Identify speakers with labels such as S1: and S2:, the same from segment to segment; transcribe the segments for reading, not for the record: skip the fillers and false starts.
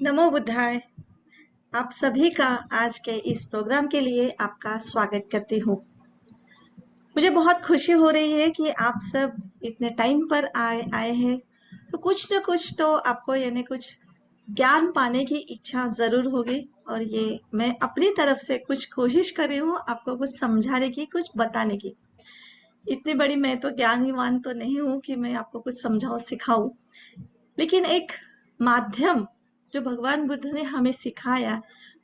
S1: नमो बुद्धाय। आप सभी का आज के इस प्रोग्राम के लिए आपका स्वागत करती हूँ। मुझे बहुत खुशी हो रही है कि आप सब इतने टाइम पर आए आए हैं। तो कुछ न कुछ तो आपको यानी कुछ ज्ञान पाने की इच्छा जरूर होगी, और ये मैं अपनी तरफ से कुछ कोशिश कर रही हूँ आपको कुछ समझाने की, कुछ बताने की। इतनी बड़ी मैं तो ज्ञानीवान तो नहीं हूँ कि मैं आपको कुछ समझाऊं सिखाऊं, लेकिन एक माध्यम जो भगवान बुद्ध ने हमें सिखाया,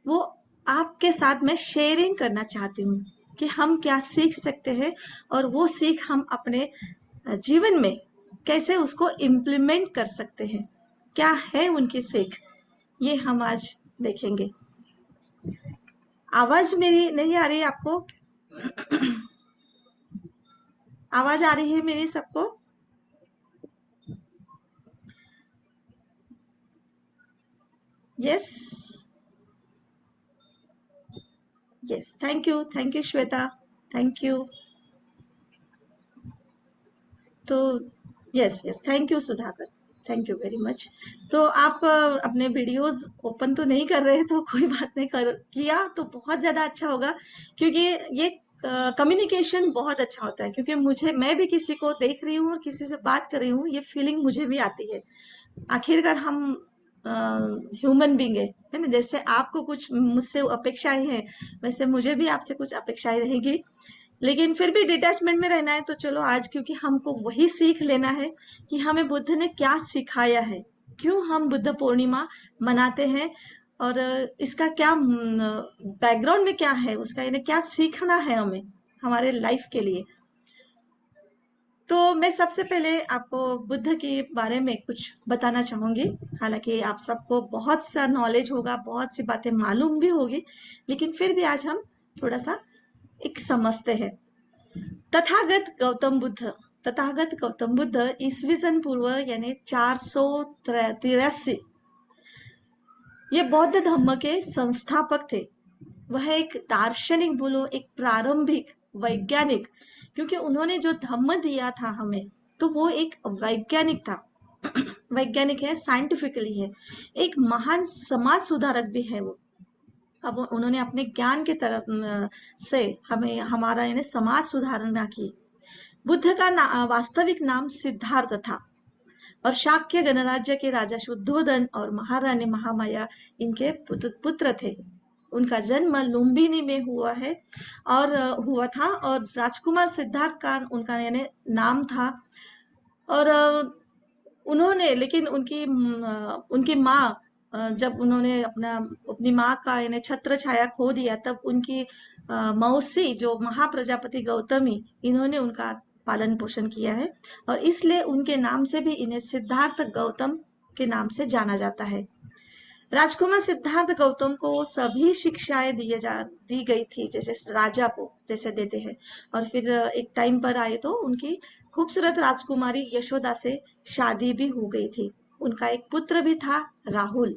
S1: वो आपके साथ मैं शेयरिंग करना चाहती हूँ कि हम क्या सीख सकते हैं, और वो सीख हम अपने जीवन में कैसे उसको इम्प्लीमेंट कर सकते हैं। क्या है उनकी सीख, ये हम आज देखेंगे। आवाज मेरी नहीं आ रही है आपको? आवाज आ रही है मेरी सबको? Yes. Yes, thank you Shweta, thank you. तो yes yes, thank you Sudhakar, thank you very much. तो आप अपने वीडियोस ओपन तो नहीं कर रहे, तो कोई बात नहीं, कर किया तो बहुत ज़्यादा अच्छा होगा, क्योंकि ये कम्युनिकेशन बहुत अच्छा होता है। क्योंकि मुझे, मैं भी किसी को देख रही हूँ और किसी से बात कर रही हूँ, ये फीलिंग मुझे भी आती है। आखिरकार हम ह्यूमन बींग है ना। जैसे आपको कुछ मुझसे अपेक्षाएं हैं, वैसे मुझे भी आपसे कुछ अपेक्षाएं रहेगी। लेकिन फिर भी डिटैचमेंट में रहना है। तो चलो आज, क्योंकि हमको वही सीख लेना है कि हमें बुद्ध ने क्या सिखाया है, क्यों हम बुद्ध पूर्णिमा मनाते हैं, और इसका क्या बैकग्राउंड में क्या है, उसका यानी क्या सीखना है हमें हमारे लाइफ के लिए। तो मैं सबसे पहले आपको बुद्ध के बारे में कुछ बताना चाहूंगी। हालांकि आप सबको बहुत सा नॉलेज होगा, बहुत सी बातें मालूम भी होगी, लेकिन फिर भी आज हम थोड़ा सा एक समझते हैं। तथागत गौतम बुद्ध ईस्वी सन पूर्व यानी 483, ये बौद्ध धर्म के संस्थापक थे। वह एक दार्शनिक बोलो, एक प्रारंभिक वैज्ञानिक, क्योंकि उन्होंने जो धम्म दिया था हमें, तो वो एक वैज्ञानिक था। वैज्ञानिक है, साइंटिफिकली है, एक महान समाज सुधारक भी है वो। अब उन्होंने अपने ज्ञान के तरफ से हमें हमारा यानी समाज सुधारना की। बुद्ध का वास्तविक नाम सिद्धार्थ था, और शाक्य गणराज्य के राजा शुद्धोधन और महारानी महामाया इनके पुत्र थे। उनका जन्म लुम्बिनी में हुआ है, और हुआ था, और राजकुमार सिद्धार्थ का उनका यानी नाम था। और उन्होंने, लेकिन उनकी माँ, जब उन्होंने अपनी माँ का यानी छत्र छाया खो दिया, तब उनकी मौसी जो महाप्रजापति गौतमी, इन्होंने उनका पालन पोषण किया है, और इसलिए उनके नाम से भी इन्हें सिद्धार्थ गौतम के नाम से जाना जाता है। राजकुमार सिद्धार्थ गौतम को सभी शिक्षाएं दी गई थी, जैसे राजा को जैसे देते हैं। और फिर एक टाइम पर आए तो उनकी खूबसूरत राजकुमारी यशोदा से शादी भी हो गई थी। उनका एक पुत्र भी था, राहुल।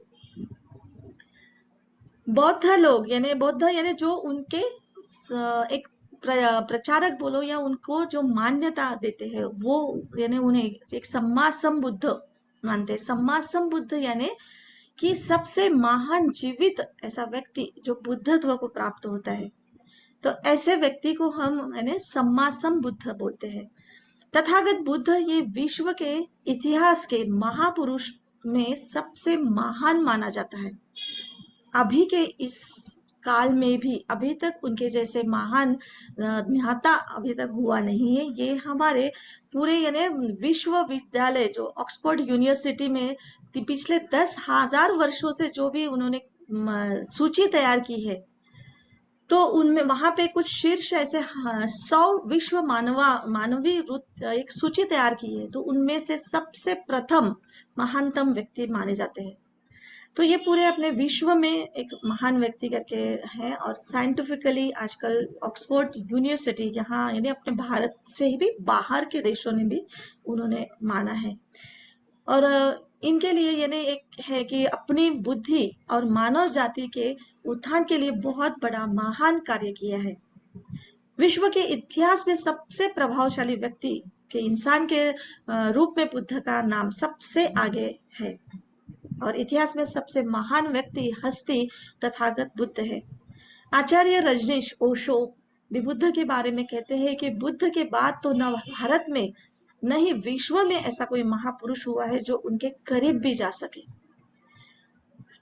S1: बौद्ध यानी जो उनके एक प्रचारक बोलो, या उनको जो मान्यता देते हैं, वो यानी उन्हें एक सम्मासम बुद्ध मानते हैं। सम्मासम बुद्ध यानी कि सबसे महान जीवित ऐसा व्यक्ति जो बुद्धत्व को प्राप्त होता है, तो ऐसे व्यक्ति को हम यानी सम्मासम बुद्ध बोलते हैं। तथागत बुद्ध ये विश्व के इतिहास के महापुरुष में सबसे महान माना जाता है। अभी के इस काल में भी अभी तक उनके जैसे महान ज्ञाता अभी तक हुआ नहीं है। ये हमारे पूरे यानी विश्वविद्यालय जो ऑक्सफोर्ड यूनिवर्सिटी में पिछले 10,000 वर्षों से जो भी उन्होंने सूची तैयार की है, तो उनमें वहां पे कुछ शीर्ष ऐसे 100 विश्व मानवीय एक सूची तैयार की है, तो उनमें से सबसे प्रथम महानतम व्यक्ति माने जाते हैं। तो ये पूरे अपने विश्व में एक महान व्यक्ति करके हैं। और साइंटिफिकली आजकल ऑक्सफोर्ड यूनिवर्सिटी यहाँ यानी अपने भारत से ही भी बाहर के देशों ने भी उन्होंने माना है। और इनके लिए यानी एक है कि अपनी बुद्धि और मानव जाति के उत्थान के लिए बहुत बड़ा महान कार्य किया है। विश्व के इतिहास में सबसे प्रभावशाली व्यक्ति के इंसान के रूप में बुद्ध का नाम सबसे आगे है। और इतिहास में सबसे महान व्यक्ति हस्ती तथागत बुद्ध है। आचार्य रजनीश ओशो भी बुद्ध के बारे में कहते हैं कि बुद्ध के बाद तो न भारत में न ही विश्व में ऐसा कोई महापुरुष हुआ है जो उनके करीब भी जा सके।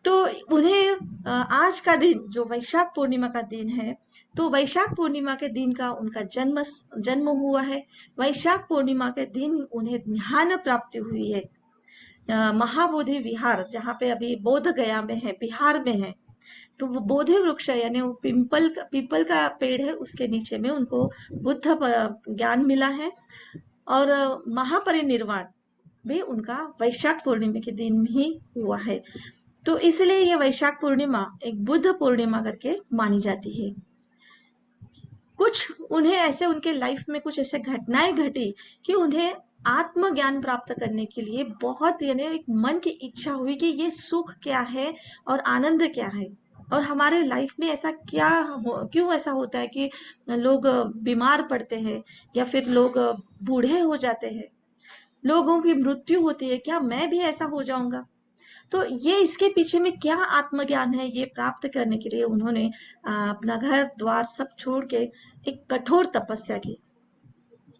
S1: तो उन्हें आज का दिन जो वैशाख पूर्णिमा का दिन है, तो वैशाख पूर्णिमा के दिन का उनका जन्म हुआ है। वैशाख पूर्णिमा के दिन उन्हें ज्ञान प्राप्ति हुई है। महाबोधि विहार जहाँ पे अभी बोध गया में है, बिहार में है, तो वो बोधि वृक्ष यानी वो पीपल का पेड़ है, उसके नीचे में उनको बुद्ध ज्ञान मिला है। और महापरिनिर्वाण भी उनका वैशाख पूर्णिमा के दिन ही हुआ है। तो इसलिए ये वैशाख पूर्णिमा एक बुद्ध पूर्णिमा करके मानी जाती है। कुछ उन्हें ऐसे उनके लाइफ में कुछ ऐसे घटनाएं घटी कि उन्हें आत्मज्ञान प्राप्त करने के लिए बहुत यानी एक मन की इच्छा हुई कि ये सुख क्या है और आनंद क्या है, और हमारे लाइफ में ऐसा क्यों ऐसा होता है कि लोग बीमार पड़ते हैं या फिर लोग बूढ़े हो जाते हैं, लोगों की मृत्यु होती है, क्या मैं भी ऐसा हो जाऊंगा? तो ये इसके पीछे में क्या आत्मज्ञान है, ये प्राप्त करने के लिए उन्होंने अपना घर द्वार सब छोड़ के एक कठोर तपस्या की।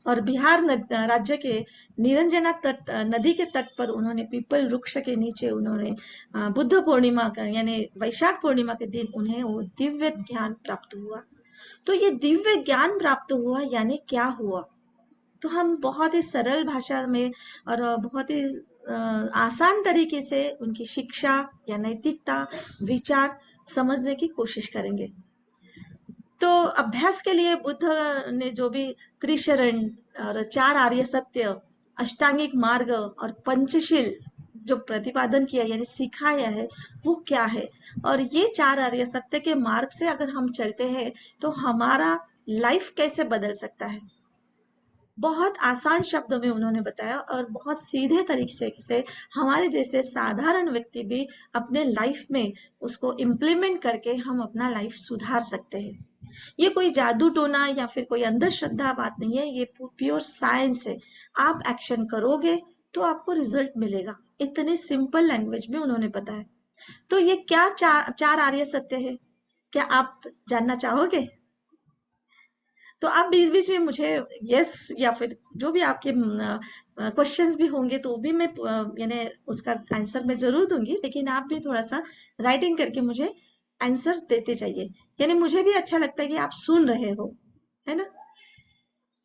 S1: और बिहार राज्य के निरंजना नदी के तट पर उन्होंने पीपल वृक्ष के नीचे उन्होंने बुद्ध पूर्णिमा का यानी वैशाख पूर्णिमा के दिन उन्हें वो दिव्य ज्ञान प्राप्त हुआ। तो ये दिव्य ज्ञान प्राप्त हुआ यानी क्या हुआ, तो हम बहुत ही सरल भाषा में और बहुत ही आसान तरीके से उनकी शिक्षा या नैतिकता विचार समझने की कोशिश करेंगे। तो अभ्यास के लिए बुद्ध ने जो भी त्रिशरण और चार आर्य सत्य, अष्टांगिक मार्ग और पंचशील जो प्रतिपादन किया यानी सिखाया है, वो क्या है, और ये चार आर्य सत्य के मार्ग से अगर हम चलते हैं तो हमारा लाइफ कैसे बदल सकता है, बहुत आसान शब्दों में उन्होंने बताया और बहुत सीधे तरीके से हमारे जैसे साधारण व्यक्ति भी अपने लाइफ में उसको इम्प्लीमेंट करके हम अपना लाइफ सुधार सकते हैं। ये कोई जादू टोना या फिर कोई अंधश्रद्धा बात नहीं है, ये प्योर साइंस है। आप एक्शन करोगे तो आपको रिजल्ट मिलेगा, इतनी सिंपल लैंग्वेज में उन्होंने बताया। तो ये क्या चार आर्य सत्य है, क्या आप जानना चाहोगे? तो आप बीच बीच में मुझे यस या फिर जो भी आपके क्वेश्चंस भी होंगे तो भी मैं यानी उसका आंसर मैं जरूर दूंगी, लेकिन आप भी थोड़ा सा राइटिंग करके मुझे आंसर्स देते जाइए, यानी मुझे भी अच्छा लगता है कि आप सुन रहे हो, है ना।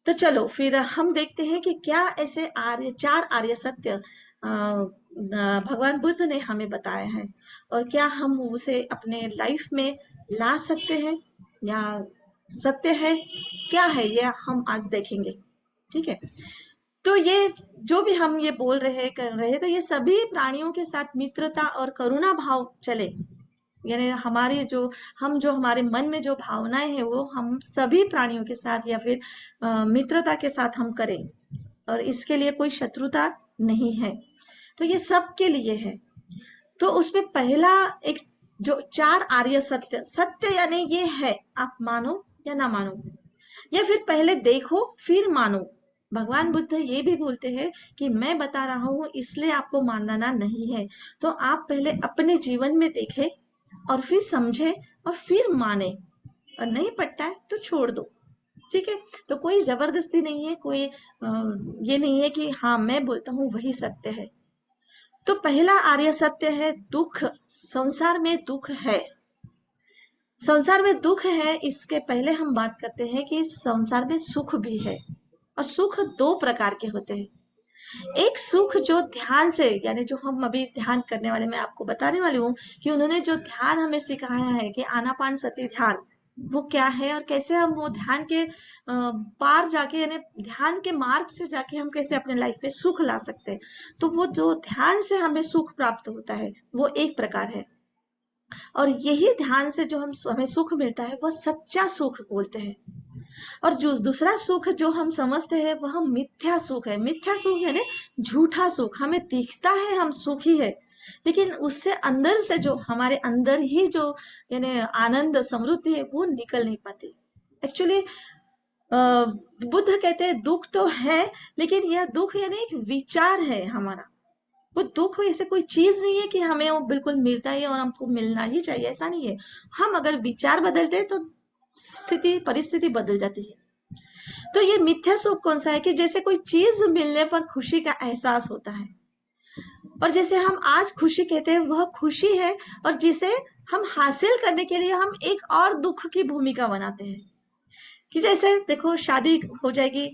S1: तो चलो फिर हम देखते हैं कि क्या ऐसे चार आर्य सत्य भगवान बुद्ध ने हमें बताया है और क्या हम उसे अपने लाइफ में ला सकते हैं या सत्य है क्या है, ये हम आज देखेंगे। ठीक है, तो ये जो भी हम ये बोल रहे कर रहे तो ये सभी प्राणियों के साथ मित्रता और करुणा भाव चले, यानी हमारे जो हमारे मन में जो भावनाएं हैं वो हम सभी प्राणियों के साथ या फिर मित्रता के साथ हम करें, और इसके लिए कोई शत्रुता नहीं है, तो ये सब के लिए है। तो उसमें पहला एक जो चार आर्य सत्य, सत्य यानी ये है, आप मानो या ना मानो, या फिर पहले देखो फिर मानो। भगवान बुद्ध ये भी बोलते हैं कि मैं बता रहा हूं इसलिए आपको मानना नहीं है, तो आप पहले अपने जीवन में देखें और फिर समझे और फिर माने, और नहीं पड़ता है तो छोड़ दो। ठीक है, तो कोई जबरदस्ती नहीं है, कोई ये नहीं है कि हाँ मैं बोलता हूँ वही सत्य है। तो पहला आर्य सत्य है दुख, संसार में दुख है। संसार में दुख है, इसके पहले हम बात करते हैं कि संसार में सुख भी है, और सुख दो प्रकार के होते हैं। एक सुख जो ध्यान से यानी जो हम अभी ध्यान करने वाले, मैं आपको बताने वाली हूँ कि उन्होंने जो ध्यान हमें सिखाया है कि आनापान सती ध्यान वो क्या है और कैसे हम वो ध्यान के पार जाके यानी ध्यान के मार्ग से जाके हम कैसे अपने लाइफ में सुख ला सकते हैं। तो वो जो ध्यान से हमें सुख प्राप्त होता है वो एक प्रकार है, और यही ध्यान से जो हमें सुख मिलता है वह सच्चा सुख बोलते हैं। और जो दूसरा सुख जो हम समझते हैं वह मिथ्या सुख है। मिथ्या सुख यानी झूठा सुख, हमें दिखता है हम सुखी है, लेकिन उससे अंदर से जो हमारे अंदर ही जो यानी आनंद समृद्धि है वो निकल नहीं पाती। एक्चुअली बुद्ध कहते हैं दुख तो है, लेकिन यह दुख यानी एक विचार है हमारा, वो दुख ऐसे कोई चीज नहीं है कि हमें वो बिल्कुल मिलता ही है और हमको मिलना ही चाहिए, ऐसा नहीं है। हम अगर विचार बदलते हैं तो स्थिति परिस्थिति बदल जाती है। तो ये मिथ्या सुख कौन सा है कि जैसे कोई चीज मिलने पर खुशी का एहसास होता है, और जैसे हम आज खुशी कहते हैं वह खुशी है, और जिसे हम हासिल करने के लिए हम एक और दुख की भूमिका बनाते हैं। कि जैसे देखो शादी हो जाएगी,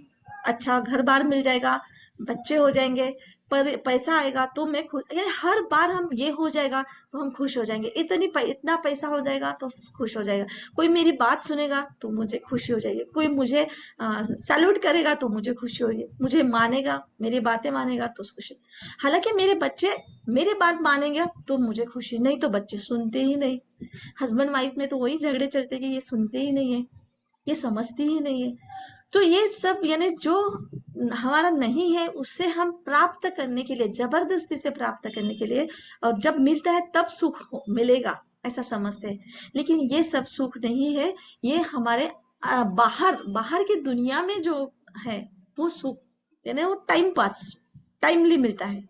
S1: अच्छा घर बार मिल जाएगा, बच्चे हो जाएंगे, पर पैसा आएगा तो मैं खुश, यानी हर बार हम ये हो जाएगा तो हम खुश हो जाएंगे, इतना पैसा हो जाएगा तो खुश हो जाएगा, कोई मेरी बात सुनेगा तो मुझे खुशी हो जाएगी, कोई मुझे सैल्यूट करेगा तो मुझे खुशी होगी, मुझे मानेगा, मेरी बातें मानेगा तो खुशी। हालांकि मेरे बच्चे मेरी बात मानेंगे तो मुझे खुशी, नहीं तो बच्चे सुनते ही नहीं। हस्बैंड वाइफ में तो वही झगड़े चलते कि ये सुनते ही नहीं है, ये समझती ही नहीं है। तो ये सब यानी जो हमारा नहीं है उससे हम प्राप्त करने के लिए, जबरदस्ती से प्राप्त करने के लिए, और जब मिलता है तब सुख मिलेगा ऐसा समझते हैं। लेकिन ये सब सुख नहीं है, ये हमारे बाहर बाहर की दुनिया में जो है वो सुख, यानी वो टाइम पास, टाइमली मिलता है।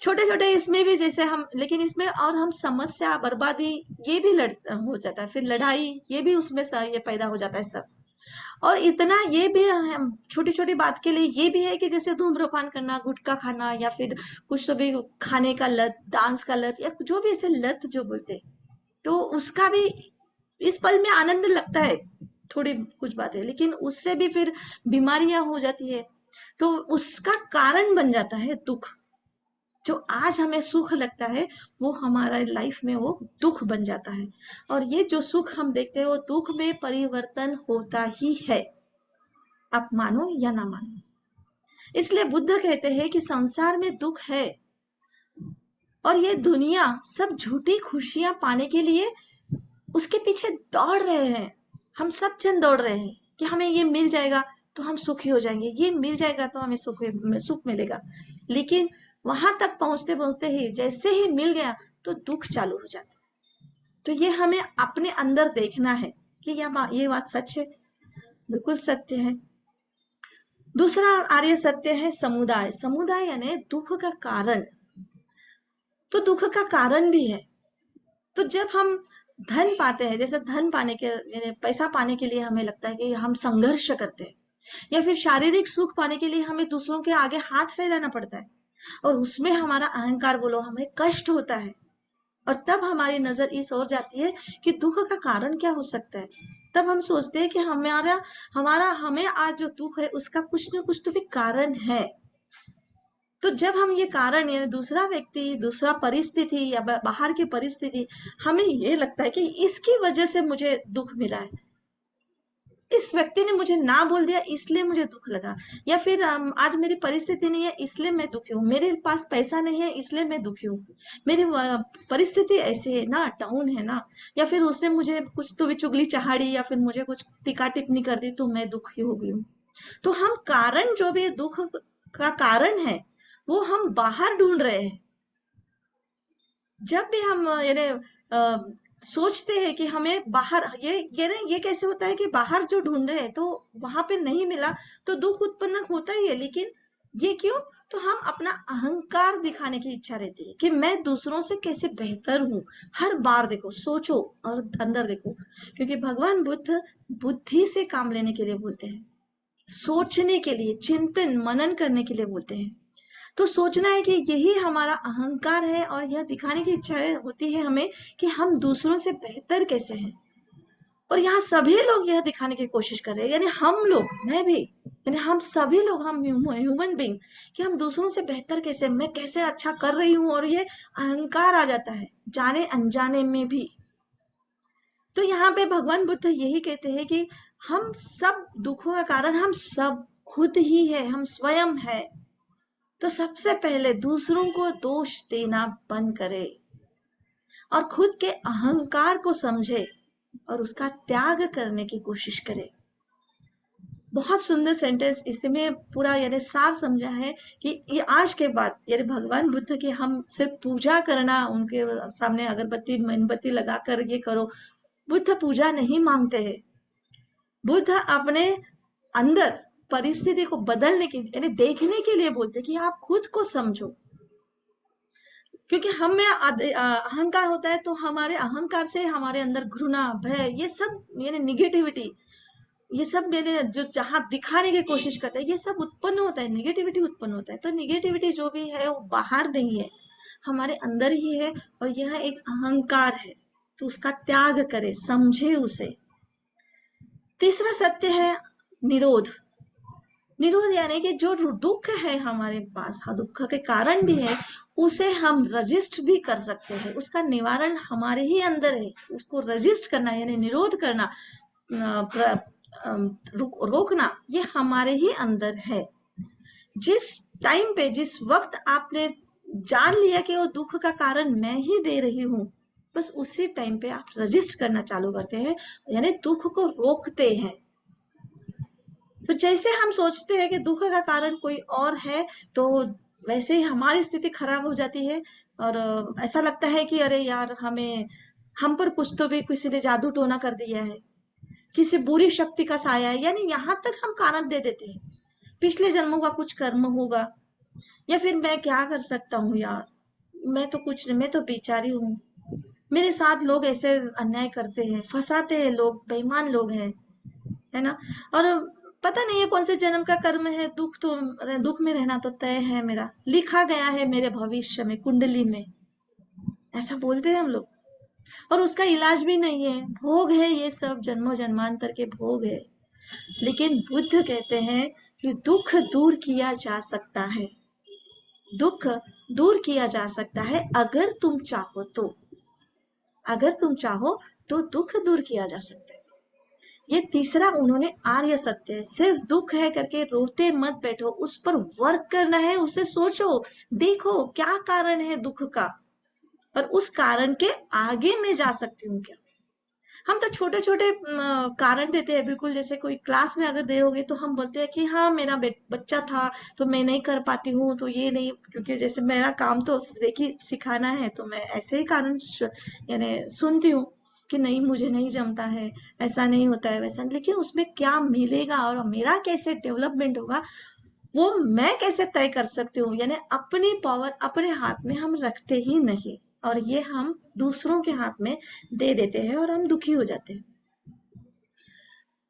S1: छोटे छोटे इसमें भी जैसे हम, लेकिन इसमें और हम समस्या बर्बादी ये भी हो जाता है, फिर लड़ाई ये भी उसमें ये पैदा हो जाता है सब। और इतना ये भी हम छोटी छोटी बात के लिए ये भी है कि जैसे धूम्रपान करना, गुटखा खाना, या फिर कुछ तो भी खाने का लत, डांस का लत, या जो भी ऐसे लत जो बोलते हैं, तो उसका भी इस पल में आनंद लगता है, थोड़ी कुछ बातें, लेकिन उससे भी फिर बीमारियां हो जाती है। तो उसका कारण बन जाता है दुख। जो आज हमें सुख लगता है वो हमारा लाइफ में वो दुख बन जाता है। और ये जो सुख हम देखते हैं वो दुख में परिवर्तन होता ही है, आप मानो या ना मानो। इसलिए बुद्ध कहते हैं कि संसार में दुख है, और ये दुनिया सब झूठी खुशियां पाने के लिए उसके पीछे दौड़ रहे हैं। हम सब जन दौड़ रहे हैं कि हमें ये मिल जाएगा तो हम सुखी हो जाएंगे, ये मिल जाएगा तो हमें सुख मिलेगा। लेकिन वहां तक पहुंचते पहुंचते ही जैसे ही मिल गया तो दुख चालू हो जाता है। तो ये हमें अपने अंदर देखना है कि ये बात सच है, बिल्कुल सत्य है। दूसरा आर्य सत्य है समुदाय। समुदाय यानी दुख का कारण। तो दुख का कारण भी है। तो जब हम धन पाते हैं, जैसे धन पाने के यानी पैसा पाने के लिए हमें लगता है कि हम संघर्ष करते हैं, या फिर शारीरिक सुख पाने के लिए हमें दूसरों के आगे हाथ फैलाना पड़ता है, और उसमें हमारा अहंकार बोलो, हमें कष्ट होता है। और तब हमारी नजर इस ओर जाती है कि दुख का कारण क्या हो सकता है। तब हम सोचते हैं कि हमारा हमारा हमें आज जो दुख है उसका कुछ न कुछ तो भी कारण है। तो जब हम ये कारण यानी दूसरा व्यक्ति, दूसरा परिस्थिति या बाहर की परिस्थिति, हमें ये लगता है कि इसकी वजह से मुझे दुख मिला है, इस व्यक्ति ने मुझे ना बोल दिया इसलिए मुझे दुख लगा, या फिर आज मेरी परिस्थिति नहीं है इसलिए मैं दुखी हूँ, मेरे पास पैसा नहीं है इसलिए मैं दुखी हूँ, मेरी परिस्थिति ऐसी है ना, डाउन है ना, या फिर उसने मुझे कुछ तो भी चुगली चहाड़ी या फिर मुझे कुछ टीका टिप्पणी कर दी तो मैं दुखी हो गई हूँ। तो हम कारण, जो भी दुख का कारण है वो हम बाहर ढूंढ रहे हैं। जब भी हम यानी सोचते हैं कि हमें बाहर ये कैसे होता है कि बाहर जो ढूंढ रहे हैं तो वहां पे नहीं मिला तो दुख उत्पन्न होता ही है। लेकिन ये क्यों? तो हम अपना अहंकार दिखाने की इच्छा रहती है कि मैं दूसरों से कैसे बेहतर हूँ। हर बार देखो, सोचो और अंदर देखो, क्योंकि भगवान बुद्ध बुद्धि से काम लेने के लिए बोलते हैं, सोचने के लिए, चिंतन मनन करने के लिए बोलते हैं। तो सोचना है कि यही हमारा अहंकार है, और यह दिखाने की इच्छा होती है हमें कि हम दूसरों से बेहतर कैसे हैं। और यहाँ सभी लोग यह दिखाने की कोशिश कर रहे हैं, यानी हम लोग, मैं भी, यानी हम सभी लोग, हम ह्यूमन बींग, कि हम दूसरों से बेहतर कैसे, मैं कैसे अच्छा कर रही हूँ, और ये अहंकार आ जाता है जाने अनजाने में भी। तो यहाँ पे भगवान बुद्ध यही कहते हैं कि हम सब दुखों का कारण हम सब खुद ही है, हम स्वयं है। तो सबसे पहले दूसरों को दोष देना बंद करे, और खुद के अहंकार को समझे और उसका त्याग करने की कोशिश करे। बहुत सुंदर सेंटेंस इसमें पूरा यानी सार समझा है कि ये आज के बाद यानी भगवान बुद्ध की हम सिर्फ पूजा करना, उनके सामने अगरबत्ती मोमबत्ती लगाकर ये करो, बुद्ध पूजा नहीं मांगते हैं। बुद्ध अपने अंदर परिस्थिति को बदलने के यानी देखने के लिए बोलते कि आप खुद को समझो, क्योंकि हम में अहंकार होता है, तो हमारे अहंकार से हमारे अंदर घृणा, भय, ये सब यानी निगेटिविटी, ये सब मैंने जो जहां दिखाने की कोशिश करते हैं, ये सब उत्पन्न होता है, निगेटिविटी उत्पन्न होता है। तो निगेटिविटी जो भी है वो बाहर नहीं है, हमारे अंदर ही है, और यह एक अहंकार है। तो उसका त्याग करे, समझे उसे। तीसरा सत्य है निरोध। निरोध यानी कि जो दुख है हमारे पास, हाँ, दुख के कारण भी है, उसे हम रजिस्ट भी कर सकते हैं। उसका निवारण हमारे ही अंदर है। उसको रजिस्ट करना यानी निरोध करना, रोकना, ये हमारे ही अंदर है। जिस टाइम पे, जिस वक्त आपने जान लिया कि वो दुख का कारण मैं ही दे रही हूँ, बस उसी टाइम पे आप रजिस्ट करना चालू करते हैं, यानी दुख को रोकते हैं। तो जैसे हम सोचते हैं कि दुख का कारण कोई और है, तो वैसे ही हमारी स्थिति खराब हो जाती है, और ऐसा लगता है कि अरे यार, हमें हम पर कुछ तो भी किसी ने जादू टोना कर दिया है, किसी बुरी शक्ति का साया है, यानी यहाँ तक हम कारण दे देते हैं। पिछले जन्मों का कुछ कर्म होगा, या फिर मैं क्या कर सकता हूँ यार, मैं तो कुछ नहीं, मैं तो बेचारी हूँ, मेरे साथ लोग ऐसे अन्याय करते हैं, फंसाते हैं लोग, बेईमान लोग हैं, है ना। और पता नहीं है कौन से जन्म का कर्म है, दुख में रहना तो तय है, मेरा लिखा गया है मेरे भविष्य में, कुंडली में, ऐसा बोलते हैं हम लोग। और उसका इलाज भी नहीं है, भोग है, ये सब जन्मों जन्मांतर के भोग है। लेकिन बुद्ध कहते हैं कि दुख दूर किया जा सकता है, दुख दूर किया जा सकता है अगर तुम चाहो तो, अगर तुम चाहो तो दुख दूर किया जा सकता है। ये तीसरा उन्होंने आर्य सत्य है। सिर्फ दुख है करके रोते मत बैठो, उस पर वर्क करना है, उसे सोचो, देखो क्या कारण है दुख का, और उस कारण के आगे मैं जा सकती हूँ क्या। हम तो छोटे छोटे कारण देते हैं, बिल्कुल जैसे कोई क्लास में अगर दे होगे तो हम बोलते हैं कि हाँ, मेरा बच्चा था तो मैं नहीं कर पाती हूँ, तो ये नहीं, क्योंकि जैसे मेरा काम तो रेकी सिखाना है, तो मैं ऐसे ही कारण यानी सुनती हूँ कि नहीं, मुझे नहीं जमता है, ऐसा नहीं होता है, वैसा। लेकिन उसमें क्या मिलेगा और मेरा कैसे डेवलपमेंट होगा, वो मैं कैसे तय कर सकती हूँ। यानी अपनी पावर अपने हाथ में हम रखते ही नहीं, और ये हम दूसरों के हाथ में दे देते हैं, और हम दुखी हो जाते हैं।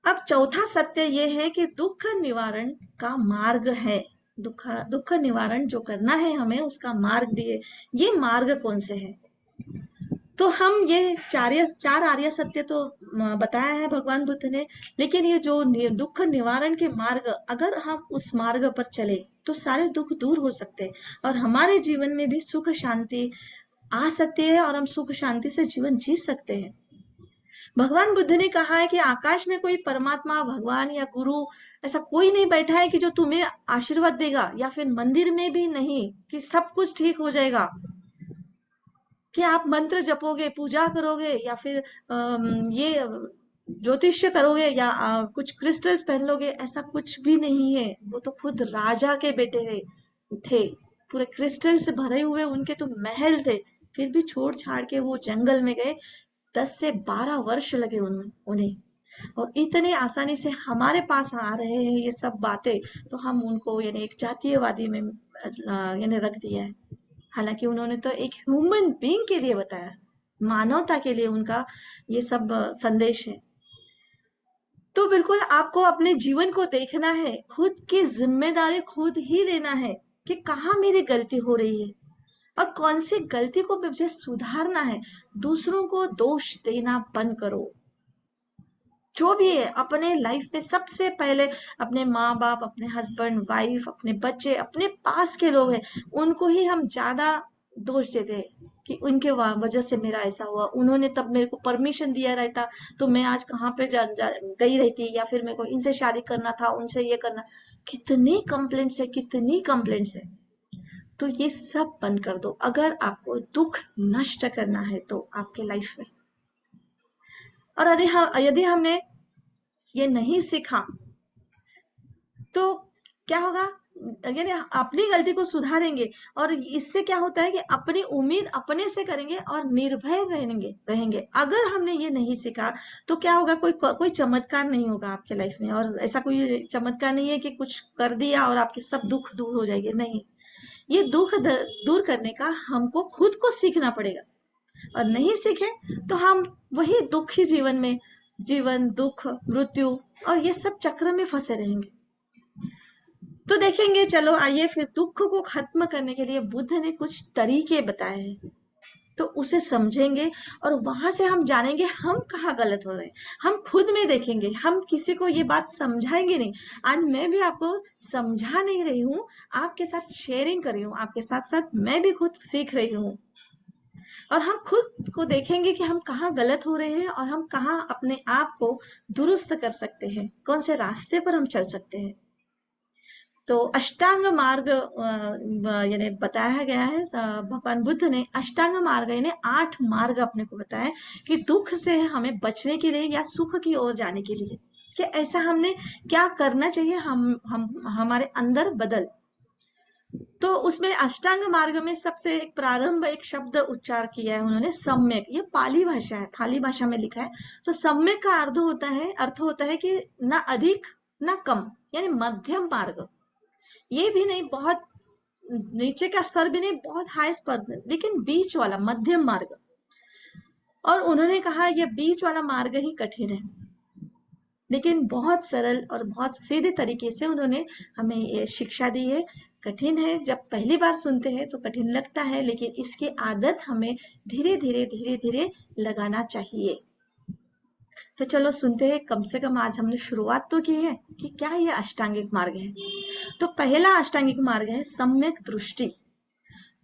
S1: अब चौथा सत्य ये है कि दुख निवारण का मार्ग है। दुख दुख निवारण जो करना है हमें, उसका मार्ग दिए। ये मार्ग कौन से है? तो हम ये चार आर्य सत्य तो बताया है भगवान बुद्ध ने, लेकिन ये जो दुख निवारण के मार्ग, अगर हम उस मार्ग पर चले तो सारे दुख दूर हो सकते हैं, और हमारे जीवन में भी सुख शांति आ सकती है, और हम सुख शांति से जीवन जी सकते हैं। भगवान बुद्ध ने कहा है कि आकाश में कोई परमात्मा, भगवान या गुरु ऐसा कोई नहीं बैठा है कि जो तुम्हें आशीर्वाद देगा, या फिर मंदिर में भी नहीं कि सब कुछ ठीक हो जाएगा, कि आप मंत्र जपोगे, पूजा करोगे, या फिर ये ज्योतिष्य करोगे, या कुछ क्रिस्टल्स पहन लोगे, ऐसा कुछ भी नहीं है। वो तो खुद राजा के बेटे थे, पूरे क्रिस्टल से भरे हुए उनके तो महल थे, फिर भी छोड़ छाड़ के वो जंगल में गए। 10 से 12 वर्ष लगे उन्हें, और इतनी आसानी से हमारे पास आ रहे हैं ये सब बातें, तो हम उनको यानी एक जातीयवादी में यानी रख दिया है। हालांकि उन्होंने तो एक ह्यूमन बीइंग के लिए बताया, मानवता के लिए उनका ये सब संदेश है। तो बिल्कुल आपको अपने जीवन को देखना है, खुद की जिम्मेदारी खुद ही लेना है कि कहाँ मेरी गलती हो रही है, और कौन सी गलती को मुझे सुधारना है। दूसरों को दोष देना बंद करो। जो भी है अपने लाइफ में सबसे पहले अपने माँ बाप, अपने हस्बैंड वाइफ, अपने बच्चे, अपने पास के लोग हैं, उनको ही हम ज्यादा दोष देते हैं कि उनके वजह से मेरा ऐसा हुआ, उन्होंने तब मेरे को परमिशन दिया रहता तो मैं आज कहाँ पे गई रहती, या फिर मेरे को इनसे शादी करना था, उनसे ये करना। कितनी कंप्लेंट्स है, कितनी कंप्लेंट्स है। तो ये सब बंद कर दो अगर आपको दुख नष्ट करना है तो आपके लाइफ में। और यदि हमने ये नहीं सीखा तो क्या होगा, यानी अपनी गलती को सुधारेंगे, और इससे क्या होता है कि अपनी उम्मीद अपने से करेंगे और निर्भय रहेंगे रहेंगे। अगर हमने ये नहीं सीखा तो क्या होगा, कोई चमत्कार नहीं होगा आपके लाइफ में, और ऐसा कोई चमत्कार नहीं है कि कुछ कर दिया और आपके सब दुख दूर हो जाएंगे, नहीं। ये दूर करने का हमको खुद को सीखना पड़ेगा। और नहीं सीखे तो हम वही दुखी जीवन में, जीवन दुख मृत्यु और ये सब चक्र में फंसे रहेंगे। तो देखेंगे, चलो आइए फिर दुख को खत्म करने के लिए बुद्ध ने कुछ तरीके बताए हैं, तो उसे समझेंगे और वहां से हम जानेंगे हम कहाँ गलत हो रहे हैं। हम खुद में देखेंगे, हम किसी को ये बात समझाएंगे नहीं। आज मैं भी आपको समझा नहीं रही हूँ, आपके साथ शेयरिंग कर रही हूँ, आपके साथ साथ मैं भी खुद सीख रही हूँ। और हम खुद को देखेंगे कि हम कहाँ गलत हो रहे हैं और हम कहाँ अपने आप को दुरुस्त कर सकते हैं, कौन से रास्ते पर हम चल सकते हैं। तो अष्टांग मार्ग यानी बताया गया है, भगवान बुद्ध ने अष्टांग मार्ग यानी 8 मार्ग अपने को बताया कि दुख से हमें बचने के लिए या सुख की ओर जाने के लिए कि ऐसा हमने क्या करना चाहिए, हम हमारे अंदर बदल। तो उसमें अष्टांग मार्ग में सबसे एक प्रारंभ एक शब्द उच्चार किया है उन्होंने, सम्यक। ये पाली भाषा है, पाली भाषा में लिखा है। तो सम्यक का अर्थ होता है कि ना अधिक ना कम, यानी मध्यम मार्ग। ये भी नहीं बहुत नीचे का स्तर भी नहीं, बहुत हाई स्तर, लेकिन बीच वाला मध्यम मार्ग। और उन्होंने कहा यह बीच वाला मार्ग ही कठिन है, लेकिन बहुत सरल और बहुत सीधे तरीके से उन्होंने हमें ये शिक्षा दी है। कठिन है, जब पहली बार सुनते हैं तो कठिन लगता है, लेकिन इसकी आदत हमें धीरे धीरे लगाना चाहिए। तो चलो सुनते हैं, कम से कम आज हमने शुरुआत तो की है कि क्या ये अष्टांगिक मार्ग है। तो पहला अष्टांगिक मार्ग है सम्यक दृष्टि।